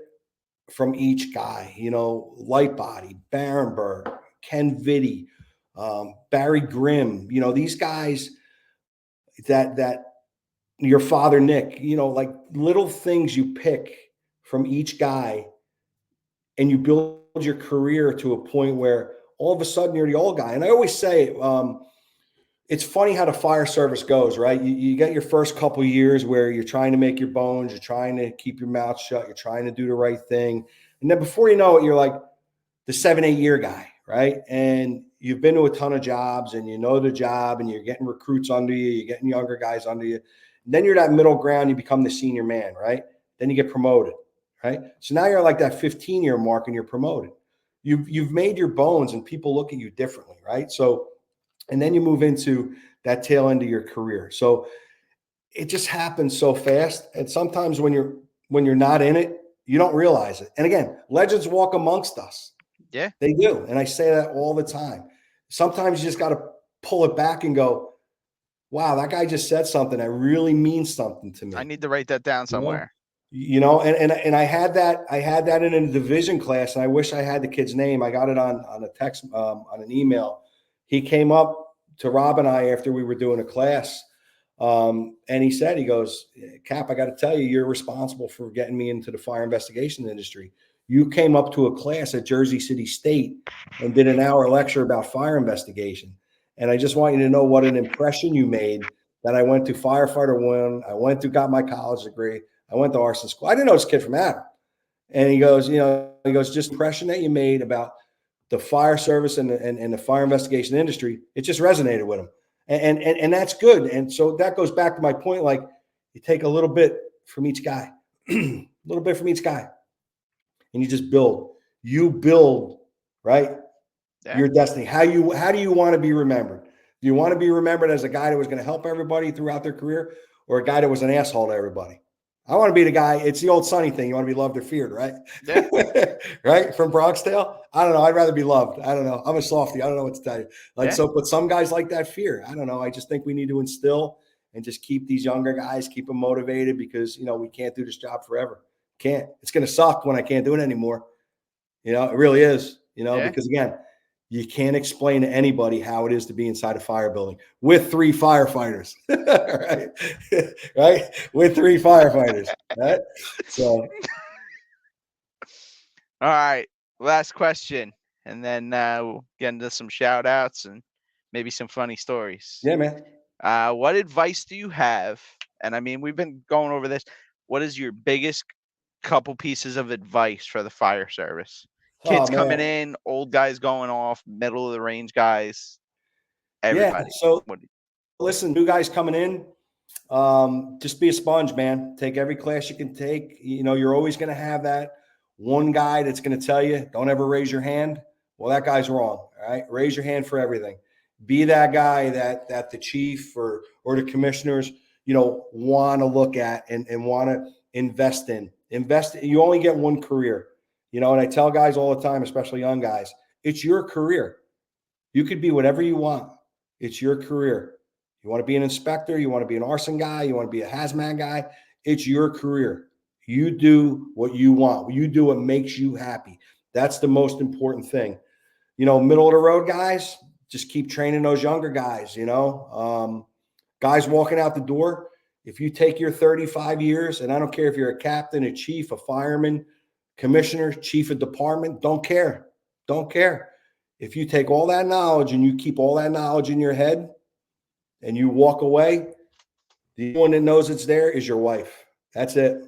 from each guy, you know, Lightbody, Barenberg, Ken Vitti, Barry Grimm, you know, these guys that your father, Nick, you know, like little things you pick from each guy and you build your career to a point where all of a sudden you're the old guy. And I always say, it's funny how the fire service goes, right? You get your first couple of years where you're trying to make your bones, you're trying to keep your mouth shut, you're trying to do the right thing. And then before you know it, you're like the 7-8 year guy, right? And you've been to a ton of jobs and you know the job and you're getting recruits under you, you're getting younger guys under you. And then you're that middle ground, you become the senior man, right? Then you get promoted, right? So now you're like that 15-year mark and you're promoted. You've made your bones and people look at you differently, right? So, and then you move into that tail end of your career. So it just happens so fast. And sometimes when you're not in it, you don't realize it. And again, legends walk amongst us. Yeah. They do. And I say that all the time. Sometimes you just got to pull it back and go, wow, that guy just said something that really means something to me. I need to write that down somewhere. You know, and I had that in a division class, and I wish I had the kid's name. I got it on a text, on an email. He came up to Rob and I after we were doing a class. And he said, he goes, Cap, I got to tell you, you're responsible for getting me into the fire investigation industry. You came up to a class at Jersey City State and did an hour lecture about fire investigation. And I just want you to know what an impression you made that I went to Firefighter 1. I went to, got my college degree. I went to Arson school. I didn't know this kid from Adam. And he goes, just impression that you made about the fire service and the fire investigation industry, it just resonated with him. And that's good. And so that goes back to my point, like you take a little bit from each guy, a little bit from each guy, and you just build. You build, right? Yeah. Your destiny. How do you want to be remembered? Do you want to be remembered as a guy that was going to help everybody throughout their career, or a guy that was an asshole to everybody? I want to be the guy. It's the old Sonny thing. You want to be loved or feared, right? Yeah. Right? From Bronx Tale. I don't know. I'd rather be loved. I don't know. I'm a softie. I don't know what to tell you. Like, so, but some guys like that fear. I don't know. I just think we need to instill and just keep these younger guys, keep them motivated, because, we can't do this job forever. Can't. It's going to suck when I can't do it anymore. It really is, because again, you can't explain to anybody how it is to be inside a fire building with 3 firefighters, right? Right? With 3 firefighters, right? So. All right. Last question. And then we'll get into some shout outs and maybe some funny stories. Yeah, man. What advice do you have? And I mean, we've been going over this. What is your biggest couple pieces of advice for the fire service? Kids coming in, old guys going off, middle of the range guys, everybody. Yeah, so listen, new guys coming in, just be a sponge, man. Take every class you can take. You're always going to have that one guy that's going to tell you, don't ever raise your hand. Well, that guy's wrong, all right? Raise your hand for everything. Be that guy that the chief or the commissioners, want to look at and want to invest in. You only get one career. And I tell guys all the time, especially young guys, it's your career. You could be whatever you want. It's your career. You want to be an inspector, you want to be an arson guy, you want to be a hazmat guy. It's your career. You do what you want. You do what makes you happy. That's the most important thing. Middle of the road guys, just keep training those younger guys, guys walking out the door. If you take your 35 years, and I don't care if you're a captain, a chief, a fireman, commissioner, chief of department, don't care. If you take all that knowledge and you keep all that knowledge in your head and you walk away, the only one that knows it's there is your wife. That's it.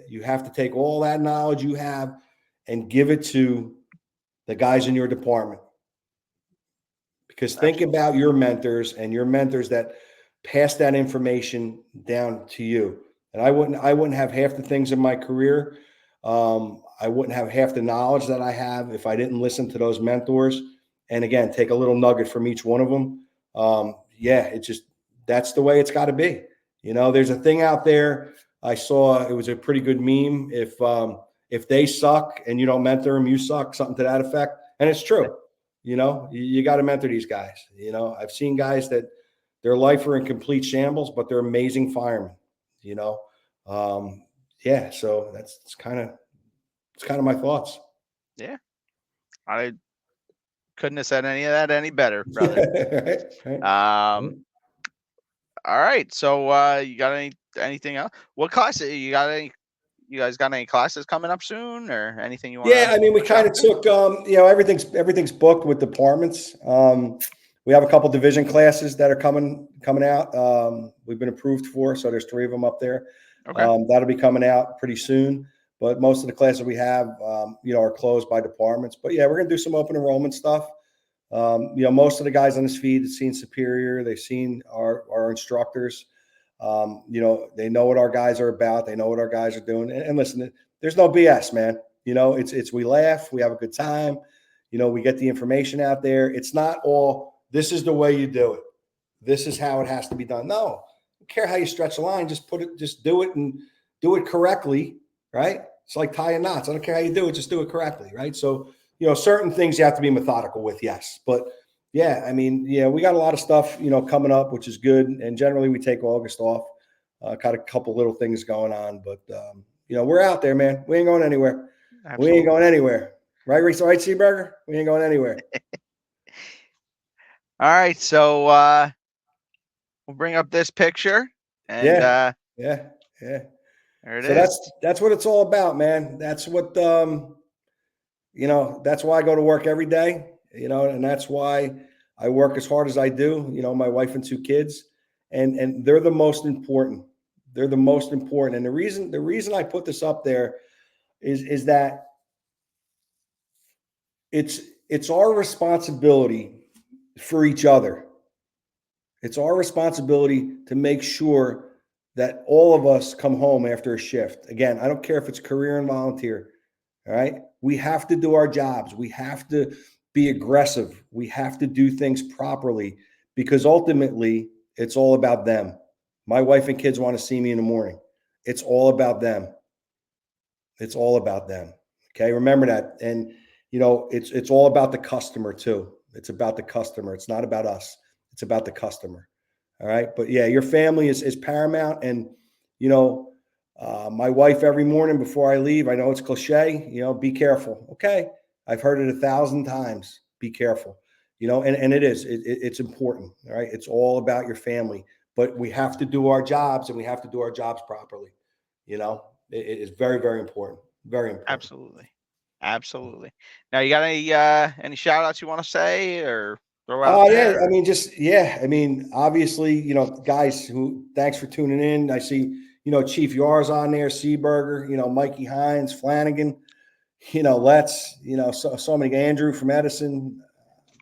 You have to take all that knowledge you have and give it to the guys in your department. Because think about your mentors and your mentors that pass that information down to you. And I wouldn't have half the things in my career. I wouldn't have half the knowledge that I have if I didn't listen to those mentors. And again, take a little nugget from each one of them. that's the way it's got to be. You know, there's a thing out there I saw. It was a pretty good meme. If they suck and you don't mentor them, you suck. Something to that effect. And it's true. You know, you got to mentor these guys. You know, I've seen guys that their life are in complete shambles, but they're amazing firemen. You know, yeah. So it's kind of my thoughts. Yeah, I couldn't have said any of that any better, brother. Right. All right. So you got anything else? What class you got? You guys got any classes coming up soon, or anything you want? Yeah, I mean, we kind of took, you know, everything's booked with departments. We have a couple division classes that are coming out. We've been approved for, so there's 3 of them up there. Okay. That'll be coming out pretty soon. But most of the classes we have, you know, are closed by departments. But yeah, we're gonna do some open enrollment stuff. You know, most of the guys on this feed have seen Superior. They've seen our instructors. You know, they know what our guys are about. They know what our guys are doing. And listen, there's no BS, man. You know, it's we laugh, we have a good time. You know, we get the information out there. It's not all, this is the way you do it. This is how it has to be done. No, I don't care how you stretch the line. Just do it and do it correctly, right? It's like tying knots. I don't care how you do it. Just do it correctly, right? So, you know, certain things you have to be methodical with, yes. But yeah, I mean, yeah, we got a lot of stuff, you know, coming up, which is good. And generally we take August off. Got a couple little things going on, but you know, we're out there, man. We ain't going anywhere. Absolutely. We ain't going anywhere. Right, Seaburger? We ain't going anywhere. All right. So we'll bring up this picture. And yeah. There it so is. That's what it's all about, man. That's what you know, that's why I go to work every day, you know, and that's why I work as hard as I do. You know, my wife and 2 kids, and they're the most important. They're the most important. And the reason I put this up there is that it's our responsibility for each other. It's our responsibility to make sure that all of us come home after a shift. Again, I don't care if it's career and volunteer. All right. We have to do our jobs. We have to be aggressive. We have to do things properly because ultimately it's all about them. My wife and kids want to see me in the morning. It's all about them. It's all about them. Okay. Remember that. And, you know, it's all about the customer too. It's about the customer. It's not about us. It's about the customer. All right. But yeah, your family is paramount. And, you know, my wife every morning before I leave, I know it's cliche, you know, be careful. Okay. I've heard it 1,000 times. Be careful, you know, and it is, it's important. All right. It's all about your family, but we have to do our jobs and we have to do our jobs properly. You know, it is very, very important. Very important. Absolutely. Now, you got any shout outs you want to say or throw out there? Yeah. I mean, I mean, obviously, you know, guys thanks for tuning in. I see, you know, Chief Yar's on there, Seaburger, you know, Mikey Hines, Flanagan, you know, you know, so many, Andrew from Edison.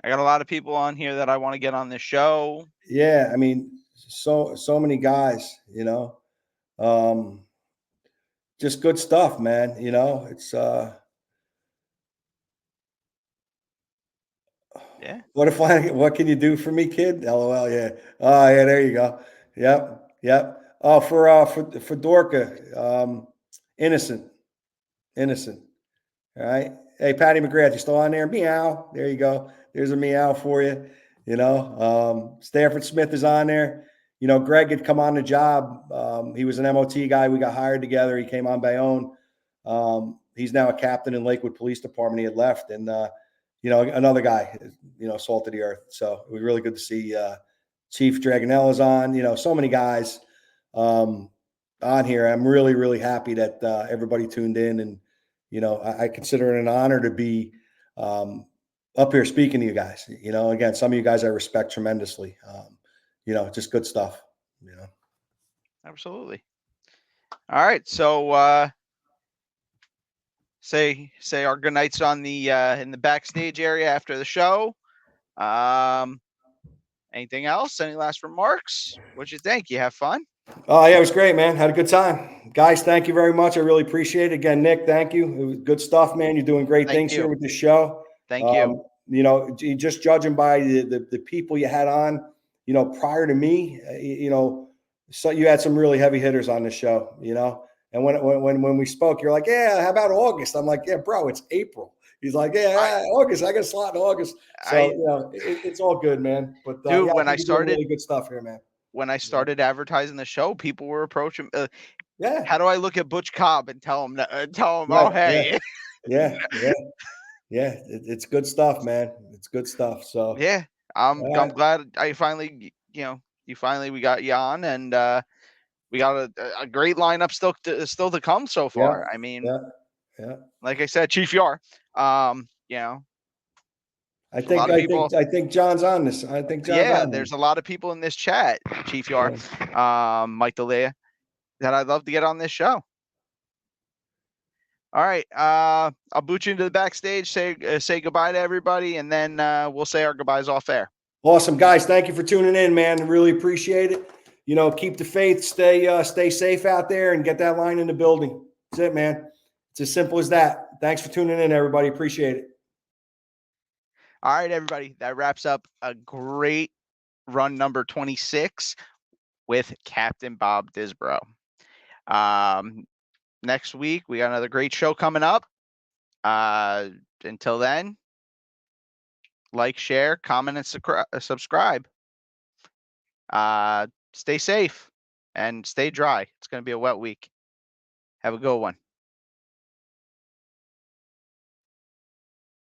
I got a lot of people on here that I want to get on this show. Yeah. I mean, so many guys, you know, just good stuff, man. You know, it's, yeah. What can you do for me, kid? LOL. Yeah. Oh, yeah. There you go. Yep. Oh, for Dorca, innocent. All right. Hey, Patty McGrath, you still on there? Meow. There you go. There's a meow for you. You know, Stanford Smith is on there. You know, Greg had come on the job. He was an MOT guy. We got hired together. He came on Bayonne. He's now a captain in Lakewood Police Department. He had left, and you know, another guy, you know, salt of the earth. So it was really good to see Chief Dragonella's on. You know, so many guys on here. I'm really, really happy that everybody tuned in, and you know, I consider it an honor to be up here speaking to you guys. You know, again, some of you guys I respect tremendously. You know, just good stuff. You know, absolutely. All right, so say our good nights on the in the backstage area after the show. Anything else? Any last remarks? What'd you think? You have fun? Oh, yeah, it was great, man. Had a good time. Guys, thank you very much. I really appreciate it. Again, Nick, thank you. It was good stuff, man. You're doing great things here with the show. Thank you. You know, just judging by the people you had on, prior to me, so you had some really heavy hitters on the show, and when we spoke, you're like, yeah, how about August? I'm like, yeah, bro, it's April. He's like, yeah, August. I got a slot in August. So, it's all good, man. But dude, yeah, I when think I you're doing started, really good stuff here, man. when I started advertising the show, people were approaching. Yeah. How do I look at Butch Cobb and tell him, Right, oh, hey. Yeah. It's good stuff, man. It's good stuff. So Yeah, I'm glad I finally, we got you on, and we got a great lineup still to come so far. I mean, like I said, Chief Yar, I a lot of people. think John's on this. There's a lot of people in this chat, Chief Yar, Mike Delia, that I'd love to get on this show. All right, I'll boot you into the backstage, say goodbye to everybody, and then we'll say our goodbyes off air. Awesome, guys. Thank you for tuning in, man. Really appreciate it. Keep the faith, stay safe out there, and get that line in the building. That's it, man. It's as simple as that. Thanks for tuning in, everybody. Appreciate it. All right, everybody. That wraps up a great run number 26 with Captain Bob Disbrow. Next week, we got another great show coming up. Until then, like, share, comment, and subscribe. Stay safe and stay dry. It's going to be a wet week. Have a good one.